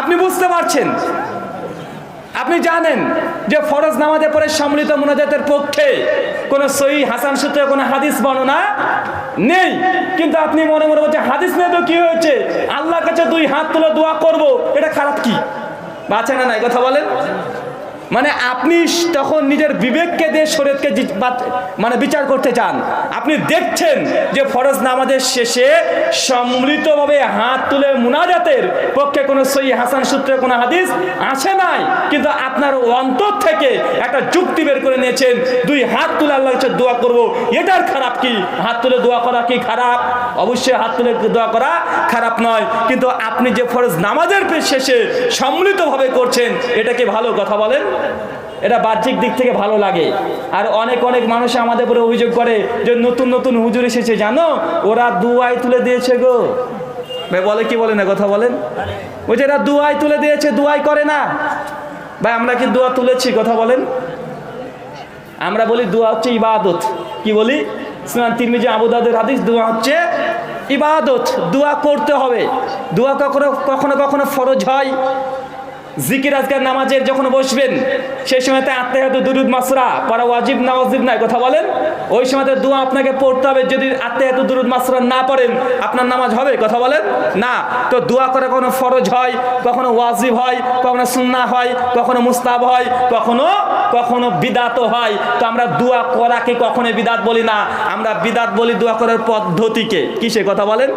[SPEAKER 1] আপনি বুঝতে পারছেন, আপনি জানেন যে ফরজ নামাজে পরে সম্মিলিত মুনাজাতের পক্ষে কোনো সহিহ হাসান সূত্রে কোনো হাদিস বর্ণনা নেই, কিন্তু আপনি মনে মনে বলছেন হাদিস নেই তো কি হয়েছে, আল্লাহর কাছে 2 হাত তুলে দোয়া করব, এটা খারাপ কি? বাঁচে না নাই? কথা বলেন। মানে আপনি তখন নিজের বিবেককে দিয়ে শরীয়তকে মানে বিচার করতে চান। আপনি দেখছেন যে ফরজ নামাজের শেষে সম্মিলিতভাবে হাত তুলে মুনাজাতের পক্ষে কোনো সহিহ হাসান সূত্রে কোনো হাদিস আসে নাই, কিন্তু আপনার অন্তর থেকে একটা যুক্তি বের করে নিয়েছেন 2 হাত তুলে আল্লাহর কাছে দোয়া করব, এটার খারাপ কি? হাত তুলে দোয়া করা কি খারাপ? অবশ্যই হাত তুলে দোয়া করা খারাপ নয়, কিন্তু আপনি যে ফরজ নামাজের শেষে সম্মিলিতভাবে করছেন, এটা কি ভালো? কথা বলেন। এটা বাহ্যিক দিক থেকে ভালো লাগে। আর অনেক অনেক মানুষ আমাদের উপরে অভিযোগ করে যে নতুন নতুন হুজুর এসেছে, জানো ওরা দুয়াই তুলে দিয়েছে গো। ভাই বলে কি বলে না? কথা বলেন। ওই যে এরা দুয়াই তুলে দিয়েছে, দুয়াই করে না। ভাই আমরা কি দোয়া তুলেছি? কথা বলেন। আমরা বলি দোয়া হচ্ছে ইবাদত। কি বলি? সুনান তিরমিজি, আবু দাউদের হাদিস, দোয়া হচ্ছে ইবাদত, দোয়া করতে হবে। দোয়া কখনো কখনো কখনো ফরজ হয়। জিকির আজকার নামাজের যখন বসবেন সেই সময়তে আত্তাহিয়াতু দুরুদ মাসরা পড়া ওয়াজিব না ওয়াজিব নাই? কথা বলেন। ওই সময়তে দোয়া আপনাকে পড়তে হবে। যদি আত্তাহিয়াতু দুরুদ মাসরা না পড়েন আপনার নামাজ হবে? কথা বলেন না। তো দোয়া করা কখনো ফরজ হয়, কখনো ওয়াজিব হয়, কখনো সুন্নাহ হয়, কখনো মুস্তাহাব হয়, কখনো কখনো বিদাত হয়। তো আমরা দোয়া করাকে কখনো বিদাত বলি না, আমরা বিদাত বলি দোয়া করার পদ্ধতিকে। কিসে? কথা বলেন।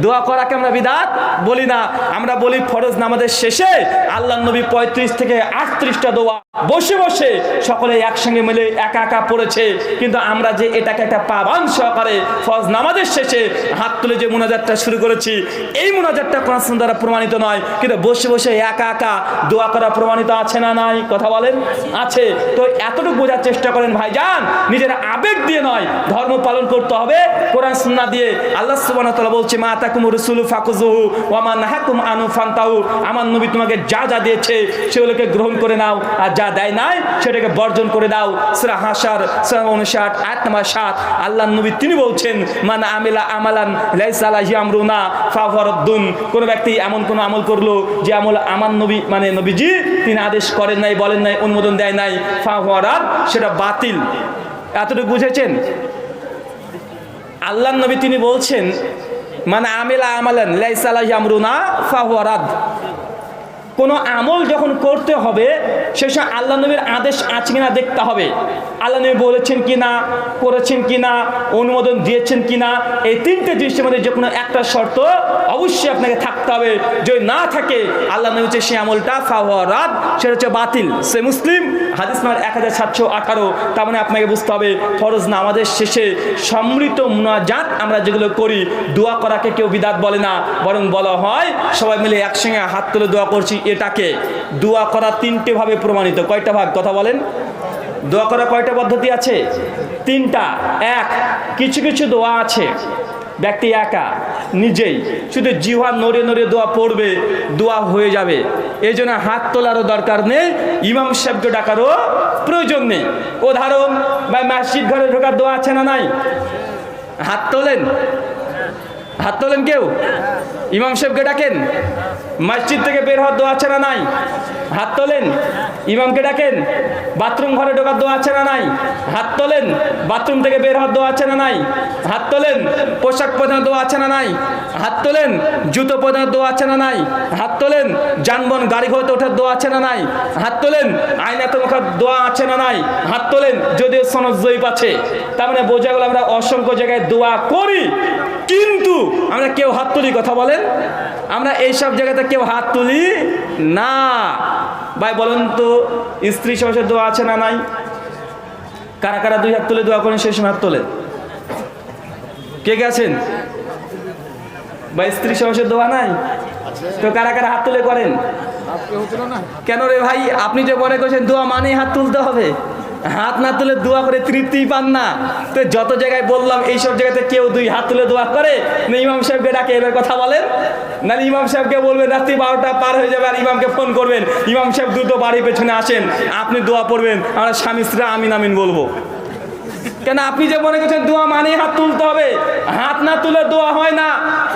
[SPEAKER 1] দোয়া করাকে আমরা বিদাত বলি না, আমরা বলি ফরজ নামাজের শেষে আল্লাহর নবী 35 থেকে 38টা দোয়া বসে বসে সকলে একসঙ্গে মিলে একা একা পড়েছে, কিন্তু আমরা যে এটাকে একটা পাবান সহকারে ফরজ নামাজের শেষে হাত তুলে যে মুনাজাতটা শুরু করেছি, এই মুনাজাতটা কোরআন সুন্নাহ দ্বারা প্রমাণিত নয়, কিন্তু বসে বসে একা একা দোয়া করা প্রমাণিত আছে না নাই? কথা বলেন। আছে। তো এতটুকু বোঝার চেষ্টা করেন ভাইজান, নিজের আবেগ দিয়ে নয়, ধর্ম পালন করতে হবে কোরআন সুন্নাহ দিয়ে। আল্লাহ সুবহানাহু ওয়া তাআলা বলছে মা আতাকুমুর রাসূলু ফাকুযুহু ওয়া মা নাহাকুম আনহু ফান্তাহু। আমার নবী তোমাকে যা যা দিয়েছে সেগুলোকে গ্রহণ করে নাও, আর যা দেয় নাই সেটাকে বর্জন করে দাও। সূরা হাশর সূরা 59 আয়াত নাম্বার 7। আল্লাহর নবী তিনি বলছেন মান আমিলা আমালান লাইসা আলাইহি আমরুনা ফাহুয়া রাদ্দুন। কোন ব্যক্তি এমন কোন আমল করলো যে আমল আমার নবী মানে নবীজি তিনি আদেশ করেন নাই, বলেন নাই, অনুমোদন দেয় নাই, ফাহুয়া রাদ, সেটা বাতিল। এতটুকু বুঝেছেন? আল্লাহর নবী তিনি বলছেন মানে আমিলা আমালান লাইসা আলাইহি আমরুনা ফাহুয়া রাদ। কোনো আমল যখন করতে হবে সেই সময় আল্লাহ নবীর আদেশ আছে কিনা দেখতে হবে। আল্লাহ নবী বলেছেন কিনা, করেছেন কিনা, অনুমোদন দিয়েছেন কিনা, এই তিনটে জিনিসের মধ্যে যে কোনো একটা শর্ত অবশ্যই আপনাকে থাকতে হবে। যদি না থাকে আল্লাহ নবী হচ্ছে সেই আমলটা ফাওয়ারাদ, সেটা হচ্ছে বাতিল। সে মুসলিম হাদিস নাম্বার 1718। তার মানে আপনাকে বুঝতে হবে ফরজ নামাজের শেষে সম্মিলিত মুনাজাত আমরা যেগুলো করি, দোয়া করাকে কেউ বিদাত বলে না, বরং বলা হয় সবাই মিলে একসঙ্গে হাত তুলে দোয়া করছি। এটাকে দোয়া করা তিনটে ভাবে প্রমাণিত। কয়টা ভাগ কথা বলেন? দোয়া করা কয়টা পদ্ধতি আছে? তিনটা। এক, কিছু কিছু দোয়া আছে ব্যক্তি একা নিজেই শুধু জিহ্বা নড়ে নড়ে দোয়া পড়বে, দোয়া হয়ে যাবে। এই জন্য হাত তোলারও দরকার নেই, ইমাম সাহেবকে ডাকারও প্রয়োজন নেই। উদাহরণ, বা মসজিদ ঘরে ঢোকার দোয়া আছে না নাই? হাত তোলেন, হাত তোলেন কেউ? ইমাম সাহেবকে ডাকেন। মসজিদ থেকে বের হওয়ার দোয়া আছে না নাই? হাত তোলেন। ইমামকে ডাকেন। বাথরুম ঘরে ঢোকার দোয়া আছে না নাই? হাত তোলেন। বাথরুম থেকে বের হওয়ার দোয়া আছে না নাই? হাত তোলেন। পোশাক পরানোর দোয়া আছে না নাই? হাত তোলেন। জুতো পরানোর দোয়া আছে না নাই? হাত তোলেন। যানবাহন গাড়ি ঘোড়াতে ওঠার দোয়া আছে না নাই? হাত তোলেন। আয়নাতে মুখার দোয়া আছে না নাই? হাত তোলেন। যদিও সনদ জয়ীফ আছে। তার মানে বোঝা গেল আমরা অসংখ্য জায়গায় দোয়া করি, কিন্তু আমরা কেউ হাত তুলি? কথা বলেন, আমরা এইসব জায়গাতে কেউ হাত তুলি না। ভাই বলেন তো, স্ত্রী সহসে দোয়া আছে না নাই? কারা কারা দুই হাত তুলে দোয়া করেন? সেই সময় হাত তোলেন। কে গেছেন ভাই? স্ত্রী সহসে দোয়া নাই তো কারা কারা হাত তুলে করেন? কেন রে ভাই? আপনি যে মনে করছেন দোয়া মানেই হাত তুলতে হবে, হাত না তুলে দোয়া করে তৃপ্তি পান না। তো যত জায়গায় বললাম এইসব জায়গাতে কেউ দুই হাত তুলে দোয়া করে না? ইমাম সাহেবকে ডাকে, এবার কথা বলেন। না ইমাম সাহেবকে বলবেন রাত্রি 12টা পার হয়ে যাবে, আর ইমামকে ফোন করবেন, ইমাম সাহেব দ্রুত বাড়ির পেছনে আসেন, আপনি দোয়া পড়বেন, আমরা স্বামী স্ত্রী আমিন আমিন বলবো। কেন? আপনি যে মনে করছেন দোয়া মানে হাত তুলতে হবে, হাত না তুলে দোয়া হয় না।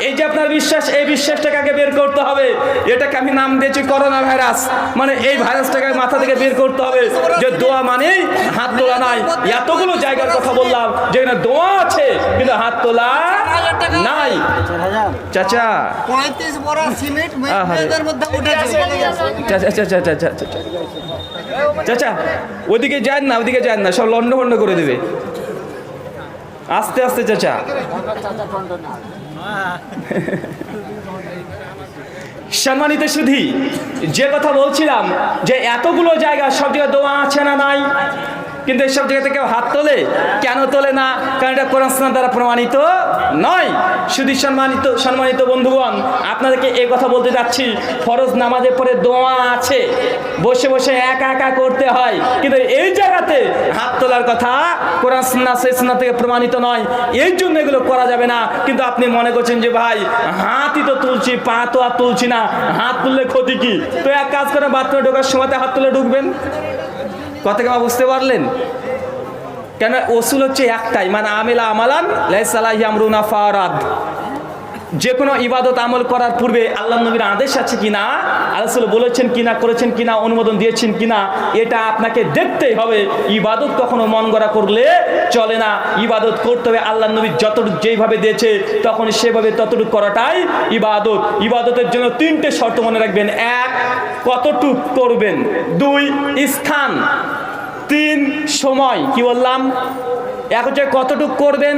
[SPEAKER 1] এই যে আপনার বিশ্বাস, এই বিশ্বাসটাকে আগে বের করতে হবে। এটাকে আমি নাম দিয়েছি করোনা ভাইরাস। মানে এই ভাইরাসটাকে মাথা থেকে বের করতে হবে যে দোয়া মানেই হাত তোলা নাই। এতগুলো জায়গার কথা বললাম যেখানে দোয়া আছে কিন্তু হাত তোলা নাই। চাচা,
[SPEAKER 2] 35 বড় সিমেন্ট মেয়েদের মধ্যে উঠেছে।
[SPEAKER 1] চাচা ওদিকে যান না, ওদিকে যান না, সব লন্ড ভন্ড করে দেবে। আস্তে আস্তে চাচা। সম্মানিত সুধী, যে কথা বলছিলাম যে এতগুলো জায়গা সব জায়গায় দোয়া আছে না নাই, কিন্তু এইসব জায়গা থেকে হাত তোলে কেন? তোলে না কারণ এটা কোরআন সুন্নাহ দ্বারা প্রমাণিত নয়। শুধু সম্মানিত বন্ধুগণ, আপনাদেরকে এই কথা বলতে যাচ্ছি, ফরজ নামাজের পরে দোয়া আছে, বসে বসে একা একা করতে হয়, কিন্তু এই জায়গাতে হাত তোলার কথা কোরআন সুন্নাহ সেই সুন্নাহ থেকে প্রমাণিত নয়, এই জন্য এগুলো করা যাবে না। কিন্তু আপনি মনে করছেন যে ভাই হাতই তো তুলছি, পা তো আর তুলছি না, হাত তুললে ক্ষতি কি? তো এক কাজ করে, বাথরুমে ঢোকার সময়তে হাত তুলে ঢুকবেন। কথা কেমন বুঝতে পারলেন? কেন? ওসুল হচ্ছে একটাই, মানে আমিলা আমালান লাইসা আলাইহি আমরুনা ফারাদ। যে কোনো ইবাদত আমল করার পূর্বে আল্লাহ নবীর আদেশ আছে কিনা, আল্লাহ বলেছেন কিনা, করেছেন কিনা, অনুমোদন দিয়েছেন কিনা, এটা আপনাকে দেখতেই হবে। ইবাদত কখনো মন গড়া করলে চলে না। ইবাদত করতে হবে আল্লাহ নবী যতটুকু যেইভাবে দিয়েছে তখন সেভাবে ততটুকু করাটাই ইবাদত। ইবাদতের জন্য তিনটে শর্ত মনে রাখবেন। এক, কতটুক করবেন। দুই, স্থান। তিন, সময়। কি বললাম? এক হচ্ছে কতটুকু করবেন,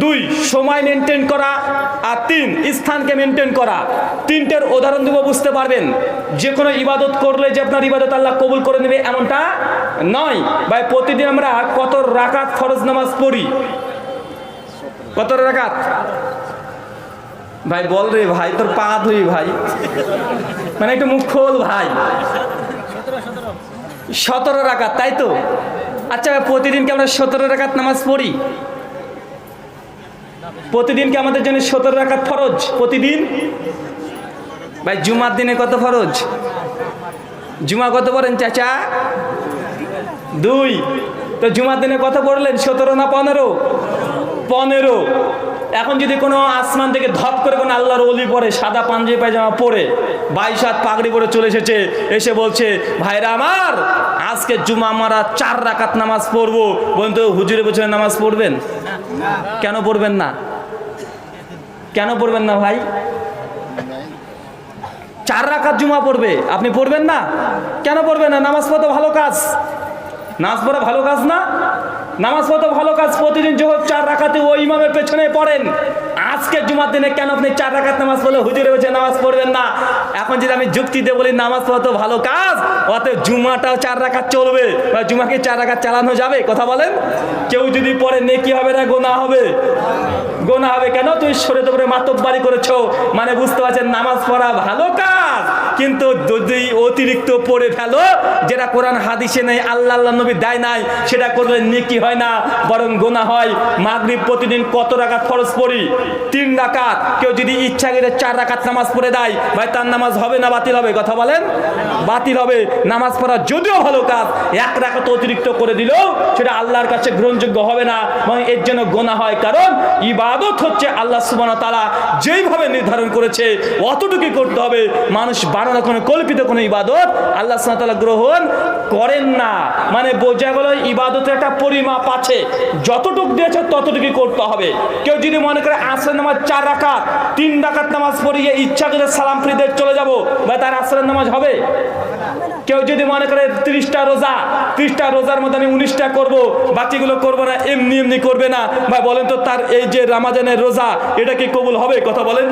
[SPEAKER 1] দুই সময় মেনটেন করা, আর তিন স্থানকে মেনটেন করা। তিনটের উদাহরণ দেবো, বুঝতে পারবেন। যে কোনো ইবাদত করলে যে আপনার ইবাদত আল্লাহ কবুল করে নেবে এমনটা নয়। ভাই প্রতিদিন আমরা কত রাকাত ফরজ নামাজ পড়ি? কত রাকাত? ভাই বল রে ভাই, তোর পা ধুই ভাই, মানে একটু মুখ খোল ভাই। 17 রাকাত, তাই তো? আচ্ছা প্রতিদিন কি আমরা 17 রাকাত নামাজ পড়ি? প্রতিদিন কি আমাদের জন্য 17 রাকাত ফরজ? প্রতিদিন? ভাই জুমার দিনে কত ফরজ? জুমা কত পড়েন চাচা? 2। তো জুমার দিনে কত পড়লেন? 17 না 15? 15। এখন যদি কোনো আসমান থেকে ধপ করে কোনো আল্লাহর ওলি পড়ে, সাদা পাঞ্জাবি পায়জামা পরে, 22 হাত পাগড়ি পরে চলে এসেছে, এসে বলছে ভাইরা আমার আজকে জুমা আমরা 4 রাকাত নামাজ পড়বো, বলুন তো হুজুরের পেছনে নামাজ পড়বেন? কেন পড়বেন না? কেন পড়বেন না ভাই? 4 রাকাত জুমা পড়বে, আপনি পড়বেন না? কেন পড়বেন না? নামাজ পড়া তো ভালো কাজ, নামাজ পড়া ভালো কাজ না? নামাজ পড়া তো ভালো কাজ। প্রতিদিন যখন 4 রাকাতে ওই ইমামের পেছনে পড়েন, আজকে জুমার দিনে কেন আপনি 4 রাকাত নামাজ পড়লে হুজুরে বলছে নামাজ পড়বেন না? এখন যদি আমি যুক্তি দিয়ে বলি নামাজ পড়া তো ভালো কাজ, অতএব জুমাটাও 4 রাকাত চলবে, বা জুমাকে 4 রাকাত চালানো যাবে? কথা বলেন। কেউ যদি পড়ে নেকি হবে না গোনা হবে? গোনা হবে। কেন? তুই সরে তোমরা মাতব্বারি করেছো, মানে বুঝতে পারছেন নামাজ পড়া ভালো কাজ, কিন্তু যদি অতিরিক্ত পড়ে ফেলো, যেটা কোরআন হাদিসে নেই, আল্লাহ নবী দেয় নাই, সেটা করলে নেকি হয় না, বরং গোনা হয়। মাগরিব প্রতিদিন কত রাকাত ফরজ পড়ি? 3 রাকাত। কেউ যদি ইচ্ছা করে 4 রাকাত নামাজ পড়ে দেয়, ভাই তার নামাজ হবে না বাতিল হবে? কথা বলেন। বাতিল হবে। নামাজ পড়া যদিও ভালো কাজ, 1 রাকাত অতিরিক্ত করে দিলেও সেটা আল্লাহর কাছে গ্রহণযোগ্য হবে না, এবং এর জন্য গোনা হয়। কারণ ইবাদত হচ্ছে আল্লাহ সুবহানাহু ওয়া তাআলা যেইভাবে নির্ধারণ করেছে অতটুকুই করতে হবে। মানুষ বানানো কোনো কল্পিত কোনো ইবাদত আল্লাহ সুবহানাহু ওয়া তাআলা গ্রহণ করেন না। মানে বোঝা গেল ইবাদতের একটা পরিমাপ আছে, যতটুকু দিয়েছে ততটুকুই করতে হবে। কেউ যদি মনে করে আসরের নামাজ 4 রাকাত, 3 রাকাত নামাজ পড়িয়ে ইচ্ছা করে সালাম ফিরে চলে যাব, ভাই তার আসরের নামাজ হবে? কেউ যদি মনে করে 30টা রোজা, 30টা রোজার মধ্যে আমি 19টা করবো, বাকিগুলো করবো না, এমনি এমনি করবে না, ভাই বলেন তো তার এই যে রমাজানের রোজা এটা কি কবুল হবে? কথা বলেন।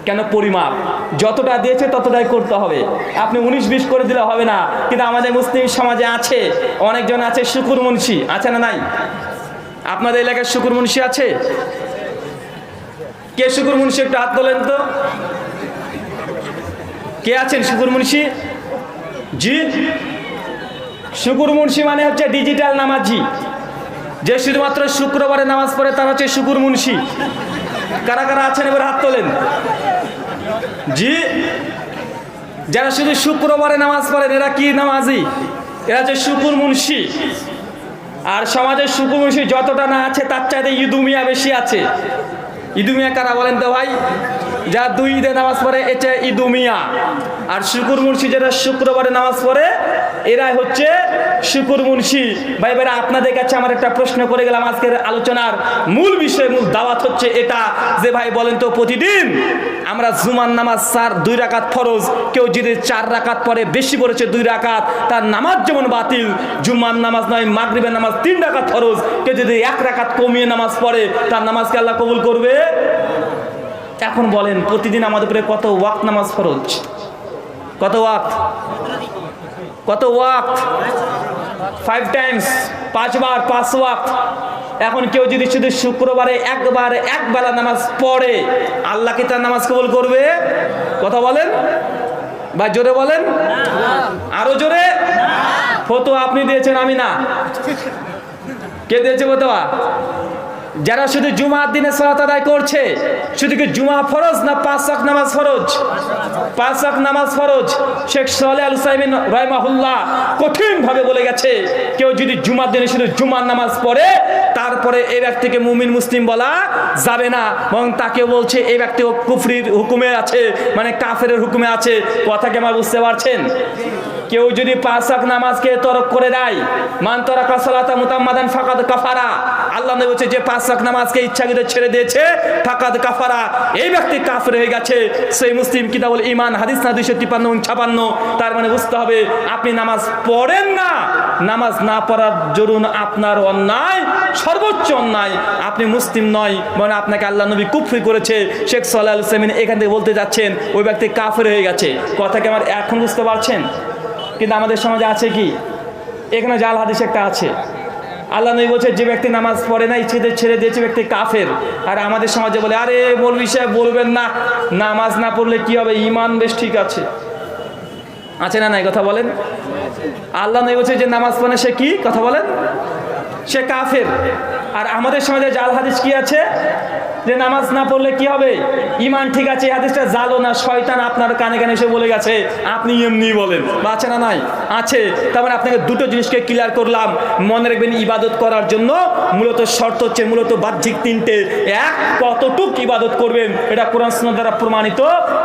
[SPEAKER 1] কেন? পরিমাপ যতটা দিয়েছে ততটাই করতে হবে। আপনি 19-20 করে দিলে হবে না। কিন্তু আমাদের মুসলিম সমাজে আছে, অনেকজন আছে শুকুর মুন্সি, আছে না নাই? আপনাদের এলাকায় শুকুর মুন্সি আছে? কে শুকুর মুন্সি? একটু হাত তোলেন তো। কে আছেন শুকুর মুন্সি? জি, শুকুর মুন্সি মানে হচ্ছে ডিজিটাল নামাজি, যে শুধুমাত্র শুক্রবারে নামাজ পড়ে, তার হচ্ছে শুকুর মুন্সি। কারা কারা আছেন এবার হাত তোলেন। জি, যারা শুধু শুক্রবারে নামাজ পড়েন এরা কি নামাজি? এরা হচ্ছে শুকুর মুন্সি। আর সমাজের শুকুর মুন্সি যতটা না আছে তার চাইতে ইদুমিয়া বেশি আছে। ইদুমিয়া কারা বলেন তো ভাই? যা 2 ঈদে নামাজ পড়ে এটা ইদুমিয়া। আর শুকুর মুন্সি যারা শুক্রবারে নামাজ পড়ে এরাই হচ্ছে শুকুর মুন্সি। ভাই ভাইরা, আপনাদের কাছে আমার একটা প্রশ্ন করে গেলাম। আজকের আলোচনার মূল বিষয়, মূল দাওয়াত হচ্ছে এটা যে ভাই বলেন তো প্রতিদিন আমরা জুমার নামাজ 2 রাকাত ফরজ, কেউ যদি 4 রাকাত পড়ে, বেশি পড়েছে 2 রাকাত, তার নামাজ যেমন বাতিল। জুমার নামাজ নয়, মাগরিবের নামাজ 3 রাকাত ফরজ, কেউ যদি 1 রাকাত কমিয়ে নামাজ পড়ে, তার নামাজকে আল্লাহ কবুল করবে? এখন বলেন প্রতিদিন আমাদের উপরে কত ওয়াক্ত নামাজ ফরজ? কত ওয়াক্ত? কত ওয়াক্ত? 5 টাইমস, 5 বার, 5 ওয়াক্ত। এখন কেউ যদি শুধু শুক্রবারে এক বেলা নামাজ পড়ে, আল্লাহ কি তার নামাজ কবুল করবে? কথা বলেন বা জোরে বলেন, আরো জোরে। ফতোয়া আপনি দিয়েছেন, আমি না। কে দিয়েছে ফতোয়া? যারা শুধু জুমার দিনে সালাত আদায় করছে, শুধু কি জুমা ফরজ না 5 ওয়াক্ত নামাজ ফরজ? 5 ওয়াক্ত নামাজ ফরজ। শেখ সালেহ আল উসাইমিন রাহিমাহুল্লাহ কঠিন ভাবে বলে গেছে, কেউ যদি জুমার দিনে শুধু জুমার নামাজ পড়ে, তারপরে এই ব্যক্তিকে মুমিন মুসলিম বলা যাবে না, এবং তাকে বলছে এই ব্যক্তি কুফরির হুকুমে আছে, মানে কাফেরের হুকুমে আছে। কথা কি আমার বুঝতে পারছেন? কেউ যদি 5 ওয়াক্ত নামাজকে তরক করে দেয়, মান তারাকা সালাতা মুতাম্মাদান ফাকাদ কাফারা, আল্লাহ নবী বলেছে যে 5 ওয়াক্ত নামাজকে ইচ্ছাকৃত ছেড়ে দিয়েছে, ফাকাদ কাফারা, এই ব্যক্তি কাফের হয়ে গেছে। সেই মুসলিম কিতাবুল ঈমান হাদিস না 253 এবং 56। তার মানে বুঝতে হবে আপনি নামাজ পড়েন না, নামাজ না পড়ার জরুন আপনার অন্যায়, সর্বোচ্চ অন্যায়। আপনি মুসলিম নয়, মানে আপনাকে আল্লাহ নবী কুফরি করেছে। শেখ সালেহ আল উসাইমিন এখান থেকে বলতে যাচ্ছেন ওই ব্যক্তি কাফের হয়ে গেছে। কথাকে আমার এখন বুঝতে পারছেন? কিন্তু আমাদের সমাজে আছে কি? এখানে জাল হাদিস একটা আছে, আল্লাহ নবী বলছে যে ব্যক্তি নামাজ পড়ে না, ইচ্ছে ছেড়ে দিয়েছে, ব্যক্তি কাফের। আর আমাদের সমাজে বলে আরে মৌলভী সাহেব বলবেন না, নামাজ না পড়লে কি হবে, ঈমান বেশ ঠিক আছে। আছে না নাই? কথা বলেন। আল্লাহ নবী বলছে যে নামাজ পড়ে সে কি? কথা বলেন, সে কাফের। আর আমাদের সমাজে জাল হাদিস কি আছে, যে নামাজ না পড়লে কি হবে, ঈমান ঠিক আছে। এই হাদিসটা জালো না, শয়তান আপনার কানে কানে এসে বলে গেছে, আপনি এমনি বলেন। বা আছে না নাই? আছে। তারপরে আপনাকে দুটো জিনিসকে ক্লিয়ার করলাম। মনে রাখবেন ইবাদত করার জন্য মূলত শর্ত হচ্ছে মূলত বাহ্যিক 3টে। 1, কতটুক ইবাদত করবেন, এটা কোরআন সুন্নাহ দ্বারা প্রমাণিত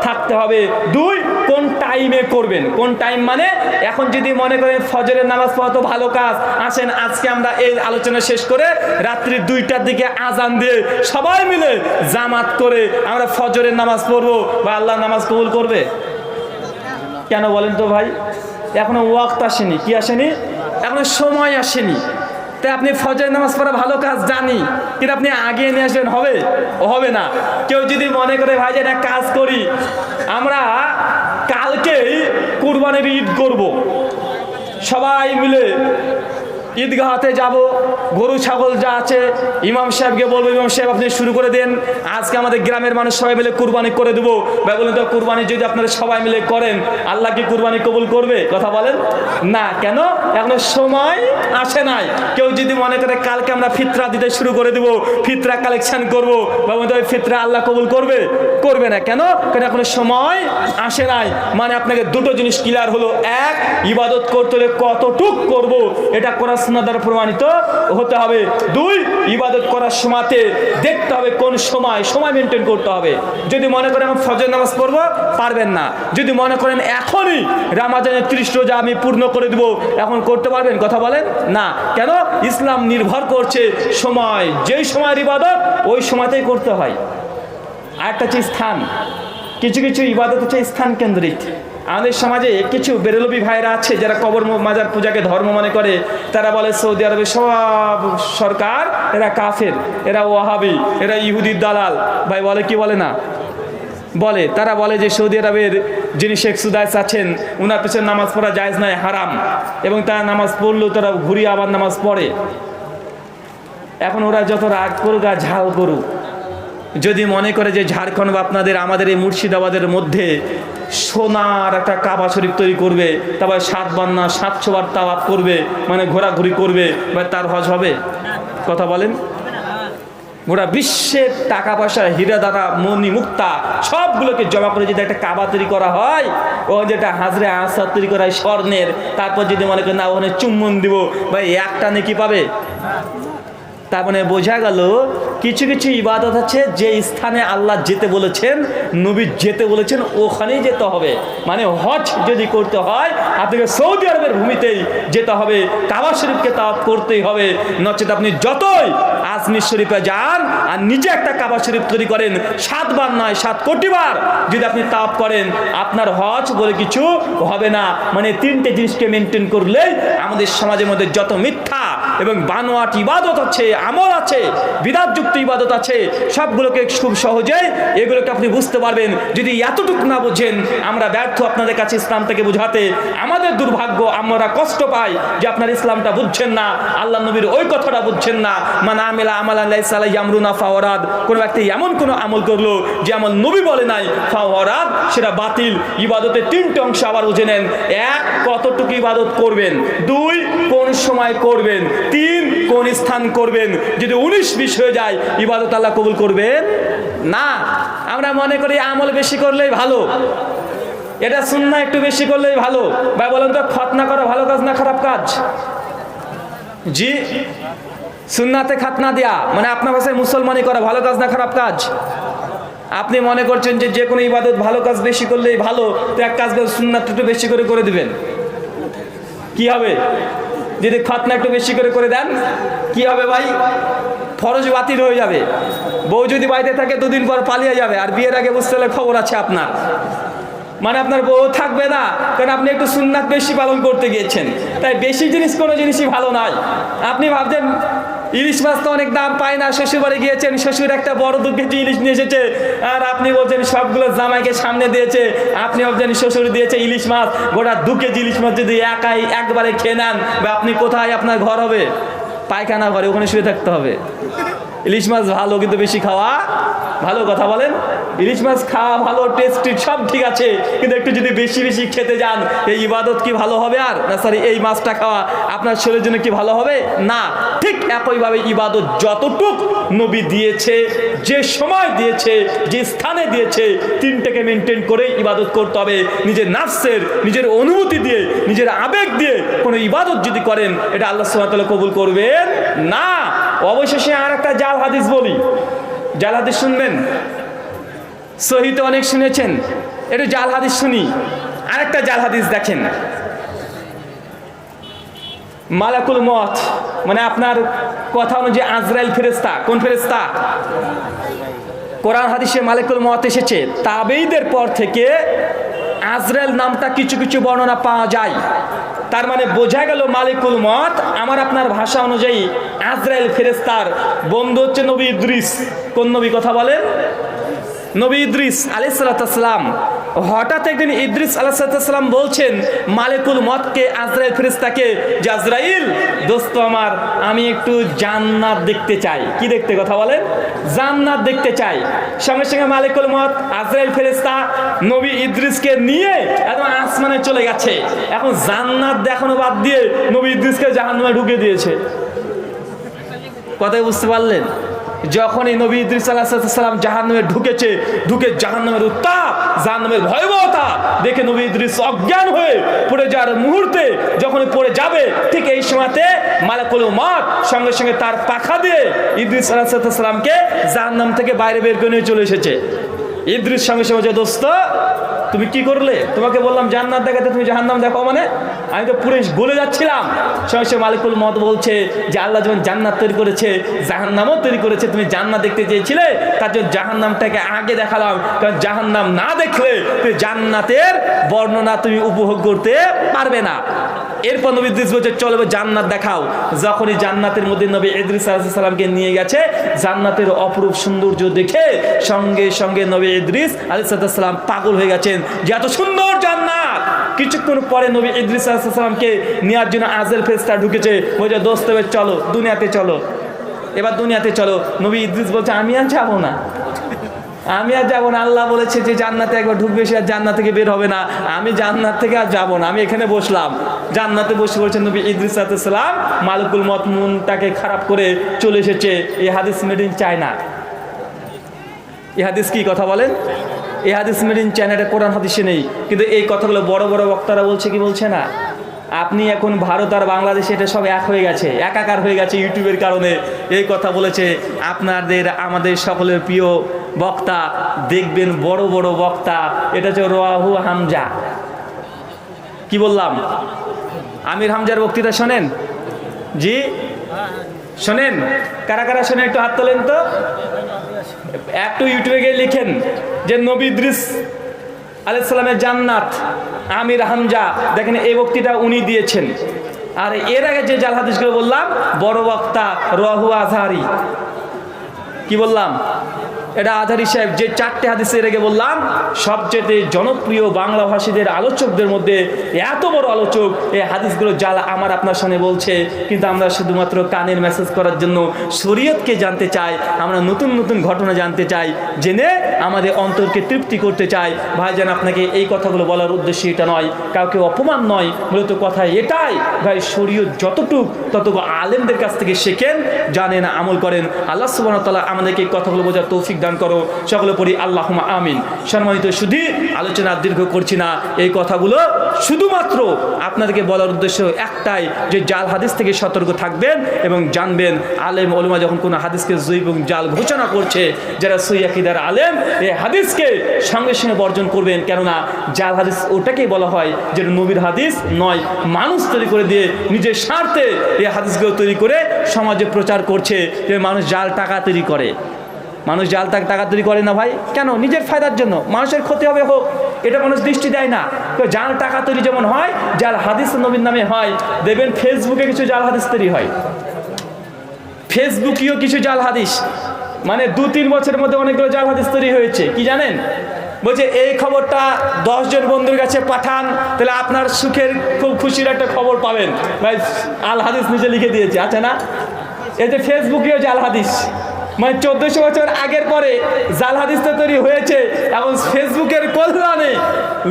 [SPEAKER 1] থাকতে হবে। 2, কোন টাইমে করবেন। কোন টাইম মানে এখন যদি মনে করেন ফজরের নামাজ পড়া তো ভালো কাজ, আসেন আজকে আমরা এই আলোচনা শেষ করে রাত্রি 2টার দিকে আজান দিয়ে সবাই মিলে জামাত করে আমরা ফজরের নামাজ পড়বো, বা আল্লাহ নামাজ কবুল করবে? কেন বলেন তো ভাই? এখনো ওয়াক্ত আসেনি। কি আসেনি? এখনো সময় আসেনি। তাই আপনি ফজর নামাজ পড়া ভালো কাজ জানি, কিন্তু আপনি আগিয়ে নিয়ে আসবেন, হবে? হবে না। কেউ যদি মনে করে ভাই যে একটা কাজ করি, আমরা কালকেই কুরবানির ঈদ করব, সবাই মিলে ঈদগাহতে যাব, গরু ছাগল যা আছে ইমাম সাহেবকে বলবো, ইমাম সাহেব আপনি শুরু করে দেন, আজকে আমাদের গ্রামের মানুষ সবাই মিলে কুরবানি করে দেবো। ভাই বলেন তো, কুরবানি যদি আপনারা সবাই মিলে করেন, আল্লাহ কি কুরবানি কবুল করবে? কথা বলেন না। কেন? এখনো সময় আসে নাই। কেউ যদি মনে করে কালকে আমরা ফিতরা দিতে শুরু করে দেবো, ফিতরা কালেকশন করবো, ভাই বলেন তো ওই ফিতরা আল্লাহ কবুল করবে? করবে না। কেন? কারণ এখনো সময় আসে নাই। মানে আপনাকে দুটো জিনিস ক্লিয়ার হলো, এক, ইবাদত করতে হলে কতটুক করব এটা কোরআন সুন্নাহ দ্বারা প্রমাণিত হতে হবে। দুই, ইবাদত করার সময়তে দেখতে হবে কোন সময় মেনটেন করতে হবে। যদি মনে করেন আমি ফজর নামাজ পড়বো, পারবেন না। যদি মনে করেন এখনই রমজানের 30 রোজা আমি পূর্ণ করে দেবো, এখন করতে পারবেন? কথা বলেন না। কেন? ইসলাম নির্ভর করছে সময়, যেই সময়ের ইবাদত ওই সময়তেই করতে হয়। আরেকটা হচ্ছে স্থান। কিছু কিছু ইবাদত হচ্ছে স্থান কেন্দ্রিক। আমাদের সমাজে কিছু বেরলবি ভাইরা আছে যারা কবর মাজার পূজাকে ধর্ম মনে করে। তারা বলে সৌদি আরবে সব সরকার এরা কাফের, এরা ওয়াহাবি, এরা ইহুদির দালাল। ভাই বলে কি বলে না? বলে। তারা বলে যে সৌদি আরবের যিনি শেখ সুদাইস আছেন, ওনার পেছনে নামাজ পড়া জায়েজ নয়, হারাম, এবং তারা নামাজ পড়লেও তারা ঘুরিয়ে আবার নামাজ পড়ে। এখন ওরা যত রাগ করুক আর ঝাল করুক, যদি মনে করে যে ঝাড়খণ্ড বা আপনাদের আমাদের এই মুর্শিদাবাদের মধ্যে সোনার একটা কাবা শরীফ তৈরি করবে, তারপর 7 বান্না 700 বার তাওয়াফ করবে, মানে ঘোরাঘুরি করবে, বা তার হজ হবে? কথা বলেন। গোটা বিশ্বের টাকা পয়সা, হীরা দানা, মণি মুক্তা সবগুলোকে জমা করে যদি একটা কাবা তৈরি করা হয়, ও যেটা হাজরে আসাদ তৈরি করা হয় স্বর্ণের, তারপর যদি মনে করেন না ওখানে চুম্বন দিব, ভাই একটা নেকি পাবে? তার মানে বোঝা গেল কিছু কিছু ইবাদত আছে যে স্থানে আল্লাহ যেতে বলেছেন, নবী যেতে বলেছেন, ওখানেই যেতে হবে। মানে হজ যদি করতে হয় আপনাকে সৌদি আরবের ভূমিতেই যেতে হবে, কাবা শরীফকে তাওয়াফ করতেই হবে। নচেত আপনি যতই আজমির শরীফে যান আর নিজে একটা কাবা শরীফ তৈরি করেন, 7 বার নয় 7 কোটি বার যদি আপনি তাওয়াফ করেন, আপনার হজ বলে কিছু হবে না। মানে 3টে জিনিসকে মেনটেন করলেই আমাদের সমাজের মধ্যে যত মিথ্যা এবং বানোয়াট ইবাদত আছে, আমল আছে, বিদাতযুক্ত ইবাদত আছে, সবগুলোকে খুব সহজেই এগুলোকে আপনি বুঝতে পারবেন। যদি এতটুকু না বুঝেন, আমরা ব্যর্থ আপনাদের কাছে ইসলাম থেকে বোঝাতে। আমাদের দুর্ভাগ্য, আমরা কষ্ট পাই যে আপনার ইসলামটা বুঝছেন না, আল্লাহ নবীর ওই কথাটা বুঝছেন না। মান আমিলা আমালান লাইসা আলাইহি আমরুনা ফাওয়ারাদ। কোন ব্যক্তি এমন কোন আমল করলো যে আমল নবী বলে নাই, ফাওয়ারাদ, সেটা বাতিল। ইবাদতের 3টে অংশ আবার বুঝে নেন। 1, কতটুকু ইবাদত করবেন। 2, কোন সময় করবেন। 3, কোন স্থান করবেন। যদি 19-20 হয়ে যায়, ইবাদত আল্লাহ কবুল করবেন না। আমরা মনে করি আমল বেশি করলেই ভালো, এটা সুন্নাহ একটু বেশি করলেই ভালো। ভাই বলেন তো, খতনা করা ভালো কাজ না খারাপ কাজ? জি, সুন্নাতে খাতনা দেয়া মানে আপনার ভাষায় মুসলমানি করা ভালো কাজ না খারাপ কাজ? আপনি মনে করছেন যে যে কোনো ইবাদত ভালো কাজ বেশি করলেই ভালো, তো এক কাজ করে সুন্নাত একটু বেশি করে দিবেন, কি হবে? যদি খাতনা একটু বেশি করে দেন, কি হবে ভাই? ফরজ বাতিল হয়ে যাবে। বউ যদি বাড়িতে থাকে 2 দিন পর পালিয়ে যাবে, আর বিয়ের আগে বুঝতে হলে খবর আছে আপনার। মানে আপনার বউ থাকবে না, কারণ আপনি একটু সুন্নাত বেশি পালন করতে গিয়েছেন। তাই বেশি জিনিস কোনো জিনিসই ভালো নয়। আপনি ভাবছেন ইলিশ মাছ তো অনেক দাম পায় না, শ্বশুর বাড়ি গিয়েছেন, শ্বশুর একটা বড় 2 কেজি ইলিশ নিয়ে এসেছে, আর আপনি বলছেন সবগুলো জামাইকে সামনে দিয়েছে, আপনি ভাবছেন শ্বশুর দিয়েছে ইলিশ মাছ, গোটা 2 কেজি ইলিশ মাছ যদি একবারে খেয়ে নেন, বা আপনি কোথায় আপনার ঘর হবে? পায়খানা ঘরে, ওখানে শুয়ে থাকতে হবে। ইলিশ মাছ ভালো, কিন্তু বেশি খাওয়া ভালো? কথা বলেন। ইলিশ মাছ খাওয়া ভালো, টেস্টি, সব ঠিক আছে, কিন্তু একটু যদি বেশি বেশি খেতে যান, এই ইবাদত কি ভালো হবে? আর না সরি, এই মাছটা খাওয়া আপনার শরীরের জন্য কি ভালো হবে? না। ঠিক একইভাবে ইবাদত যতটুক নবী দিয়েছে, যে সময় দিয়েছে, যে স্থানে দিয়েছে, 3টেকে মেনটেন করে ইবাদত করতে হবে। নিজের নাফসের, নিজের অনুভূতি দিয়ে, নিজের আবেগ দিয়ে কোনো ইবাদত যদি করেন, এটা আল্লাহ সুবহানাহু ওয়া তাআলা কবুল করবেন না। অবশেষে আর একটা জাল হাদিস বলি, জাল হাদিস শুনবেন, সহিতে অনেক শুনেছেন, একটু জাল হাদিস শুনি। আরেকটা জাল হাদিস দেখেন, মালাকুল মওত, মানে আপনার কথা অনুযায়ী আজরাইল ফেরেশতা। কোন ফেরেশতা? কোরআন হাদিসে মালাকুল মওত এসেছে তাবেঈদের পর থেকে আজরাইল নামটা কিছু কিছু বর্ণনা পাওয়া যায়। তার মানে বোঝা গেল মালিকুল মত আমার আপনার ভাষা অনুযায়ী আজরাইল ফেরেশতার বন্ধু হচ্ছে নবী ইদ্রিস। কোন নবী কথা বলেন? নবী ইদ্রিস আলাইহিস সালাম। হঠাৎ একদিন ইদ্রিস আলাইহিস সালাম বলছেন মালিকুল মতকে, আজরাইল ফেরেশতাকে, যে আজরাইল দোস্ত আমার, আমি একটু জান্নাত দেখতে চাই। কি দেখতে কথা বলেন? জান্নাত দেখতে চাই। সঙ্গে সঙ্গে মালিকুল মত আজরাইল ফেরেশতা নবী ইদ্রিসকে নিয়ে একদম আসমানে চলে গেছে। এখন জান্নাত দেখানো বাদ দিয়ে নবী ইদ্রিসকে জাহান্নামে ঢুকিয়ে দিয়েছে। কথাই বুঝতে পারলেন? যখনই নবী ইদ্রিস আলাইহিস সালাম জাহান্নামে ঢুকেছে, ঢুকে জাহান্নামের উত্তাপ, জাহান্নামের ভয়াবহতা দেখে নবী ইদ্রিস অজ্ঞান হয়ে পড়ে যাওয়ার মুহূর্তে যখন পড়ে যাবে, ঠিক এই সময়তে মালাকুল মউত সঙ্গে সঙ্গে তার পাখা দিয়ে ইদ্রিস আলাইহিস সালামকে জাহান্নাম থেকে বাইরে বের করে নিয়ে চলে এসেছে। ইদ্রিস সঙ্গে সঙ্গে যে দোস্ত তুমি কি করলে? তোমাকে বললাম জান্নাত দেখাতে, তুমি জাহান্নাম দেখো। মানে আমি তো পুরো গলে যাচ্ছিলাম। সঙ্গে সঙ্গে মালিকুল মউত বলছে যে আল্লাহ যখন জান্নাত তৈরি করেছে, জাহান্নামও তৈরি করেছে, তুমি জান্নাত দেখতে চেয়েছিলে, তার জন্য জাহান্নামটাকে আগে দেখালাম। কারণ জাহান্নাম না দেখলে তুমি জান্নাতের বর্ণনা তুমি উপভোগ করতে পারবে না। এরপর নবী ইদ্রিস বলছে চলো জান্নাত দেখাও। যখনই জান্নাতের মধ্যে নবী ইদ্রিস আলাইহিস সালামকে নিয়ে গেছে, জান্নাতের অপরূপ সৌন্দর্য দেখে সঙ্গে সঙ্গে নবী ইদ্রিস আলাইহিস সালাম পাগল হয়ে গেছেন যে এত সুন্দর জান্নাত। কিছুক্ষণ পরে নবী ইদ্রিস আলাইহিস সালামকে নেওয়ার জন্য আজরাইল ফেরেশতা ঢুকেছে। বলছে দোস্ত চলো দুনিয়াতে চলো, এবার দুনিয়াতে চলো। নবী ইদ্রিস বলছে আমি আর যাবো না, আমি আর যাবো না। আল্লাহ বলেছে যে জান্নাতে একবার ঢুকবে, সে আর জান্নাত থেকে বের হবে না। আমি জান্নাত থেকে আর যাবো না, আমি এখানে বসলাম। জান্নাতে বসে বলছেন নবী ইদ্রিস আলাইহিস সালাম মালিকুল মউত মনটাকে খারাপ করে চলে এসেছে। এই হাদিস মেড ইন চায়না। এই হাদিস কি কথা বলেন? এই হাদিস মেড ইন চায়নাটা কোরআন হাদিসে নেই, কিন্তু এই কথাগুলো বড় বড় বক্তারা বলছে কি বলছে না। আপনি এখন ভারত আর বাংলাদেশে এটা সব এক হয়ে গেছে, একাকার হয়ে গেছে ইউটিউবের কারণে। এই কথা বলেছে আপনাদের আমাদের সকলের প্রিয় বক্তা, দেখবেন বড় বড় বক্তা। এটা হচ্ছে রাহু হামজা। কি বললাম? আমির হামজার বক্তৃতা শোনেন? জি শোনেন? কারা কারা শোনেন একটু হাত তোলেন তো। একটু ইউটিউবে গিয়ে লিখেন যে নবী ইদ্রিস আলাইহিস সালামের জান্নাত, আমির হামজা, দেখেন এই বক্তৃতা উনি দিয়েছেন। আর এর আগে যে জাল হাদিসগুলো বললাম, বড় বক্তা রাহু আজহারি। কি বললাম? এটা আজহারি সাহেব যে চারটে হাদিস এর আগে বললাম, সবচেয়ে জনপ্রিয় বাংলা ভাষীদের আলোচকদের মধ্যে এত বড় আলোচক। এই হাদিসগুলো জাল আমার আপনার সামনে বলছে, কিন্তু আমরা শুধুমাত্র কানের মেসেজ করার জন্য শরীয়তকে জানতে চাই, আমরা নতুন নতুন ঘটনা জানতে চাই, জেনে আমাদের অন্তরকে তৃপ্তি করতে চাই। ভাইজান আপনাকে এই কথাগুলো বলার উদ্দেশ্য এটা নয়, কাউকে অপমান নয়, মূলত কথা এটাই ভাই, শরীয়ত যতটুক ততটুকু আলেমদের কাছ থেকে শেখেন, জানেন, আমল করেন। আল্লাহ সুবহানাহু ওয়া তাআলা আমাদেরকে এই কথাগুলো বোঝার তৌফিক দান করো। সকলে পড়ি আল্লাহুম্মা আমিন। সম্মানিত শুধু আলোচনা দীর্ঘ করছি না, এই কথাগুলো শুধুমাত্র আপনাদেরকে বলার উদ্দেশ্য একটাই, যে জাল হাদিস থেকে সতর্ক থাকবেন এবং জানবেন আলেম ওলামা যখন কোনো হাদিসকে যঈফ এবং জাল ঘোষণা করছে, যারা সহিহ আকীদার আলেম এই হাদিসকে সঙ্গে সঙ্গে বর্জন করবেন। কেননা জাল হাদিস ওটাকেই বলা হয় যেটা নবীর হাদিস নয়, মানুষ তৈরি করে দিয়ে নিজের স্বার্থে এই হাদিসগুলো তৈরি করে সমাজে প্রচার করছে। যে মানুষ জাল টাকা তৈরি করে, মানুষ জাল টাকা তৈরি করে না ভাই। কেন? নিজের ফায়দার জন্য, মানুষের ক্ষতি হবে হোক, এটা মানুষ দৃষ্টি দেয় না। তো জাল টাকা তৈরি যেমন হয়, জাল হাদিস নবীর নামে হয়। দেখবেন ফেসবুকে কিছু জাল হাদিস তৈরি হয়, ফেসবুকেও কিছু জাল হাদিস, মানে 2-3 বছরের মধ্যে অনেকগুলো জাল হাদিস তৈরি হয়েছে। কি জানেন? বলছে এই খবরটা 10 জন বন্ধুর কাছে পাঠান, তাহলে আপনার সুখের খুব খুশির একটা খবর পাবেন। ভাই আল হাদিস নিজে লিখে দিয়েছে, আছে না? এই যে ফেসবুকেও জাল হাদিস, মানে 1400 বছর আগের পরে জাল হাদিস তৈরি হয়েছে। এবং ফেসবুকের কল্যাণে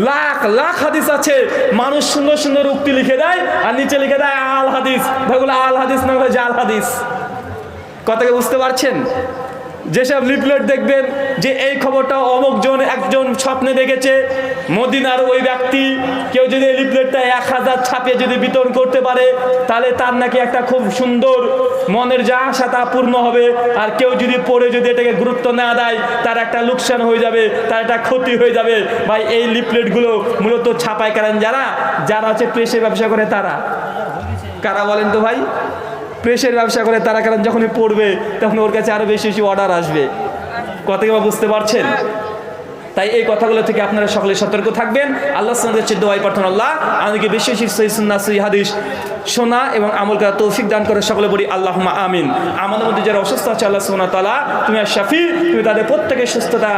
[SPEAKER 1] লাখ লাখ হাদিস আছে, মানুষ সুন্দর সুন্দর উক্তি লিখে দেয় আর নিচে লিখে দেয় আল হাদিস। ভাইগুলো আল হাদিস না, জাল হাদিস। কথাকে বুঝতে পারছেন? যেসব লিফলেট দেখবেন যে এই খবরটা অমুক জন একজন স্বপ্নে দেখেছে, মদিনার ওই ব্যক্তি, কেউ যদি এই লিফলেটটা 1000 ছাপিয়ে যদি বিতরণ করতে পারে, তাহলে তার নাকি একটা খুব সুন্দর মনের যা আশা তা পূর্ণ হবে। আর কেউ যদি পড়ে যদি এটাকে গুরুত্ব না দেয়, তার একটা লোকসান হয়ে যাবে, তার একটা ক্ষতি হয়ে যাবে। ভাই এই লিফলেটগুলো মূলত ছাপায় কারণ যারা হচ্ছে প্রেসের ব্যবসা করে, তারা কারা বলেন তো ভাই? প্রেসের ব্যবসা করে তারা। কারণ যখনই পড়বে তখন ওর কাছে আরো বেশি বেশি অর্ডার আসবে। কথা কি বুঝতে পারছেন? তাই এই কথাগুলো থেকে আপনারা সকলে সতর্ক থাকবেন। আল্লাহ সুবহানাহু ওয়া তাআলা দোয়াই প্রার্থনা, আল্লাহ আমাদেরকে বেশি বেশি সহিহ সুন্নাহ সহিহ হাদিস শোনা এবং আমল করার তৌফিক দান করে সকলে বলি আল্লাহুম্মা আমিন। আমাদের মধ্যে যারা অসুস্থ আছে আল্লাহ সুবহানাহু ওয়া তাআলা তুমি আর শাফি, তুমি তাদের প্রত্যেকের সুস্থতা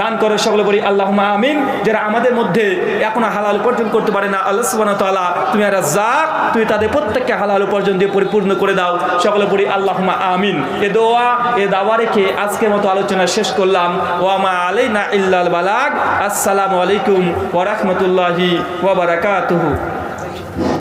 [SPEAKER 1] দান করো সকলে বলি আল্লাহুম্মা আমিন। যারা আমাদের মধ্যে এখনো হালাল উপার্জন করতে পারে না আল্লাহ সুবহানাহু ওয়া তাআলা তুমি আর রাজ্জাক, তুমি তাদের প্রত্যেককে হালাল উপার্জন দিয়ে পরিপূর্ণ করে দাও সকলে বলি আল্লাহুম্মা আমিন। এ দোয়া এ দাওয়া রেখে আজকের মতো আলোচনা শেষ করলাম। ওয়া মা আলাইনা ইল্লাল বালাগ। আসসালামু আলাইকুম ওয়া রাহমাতুল্লাহি ওয়া বারাকাতুহু।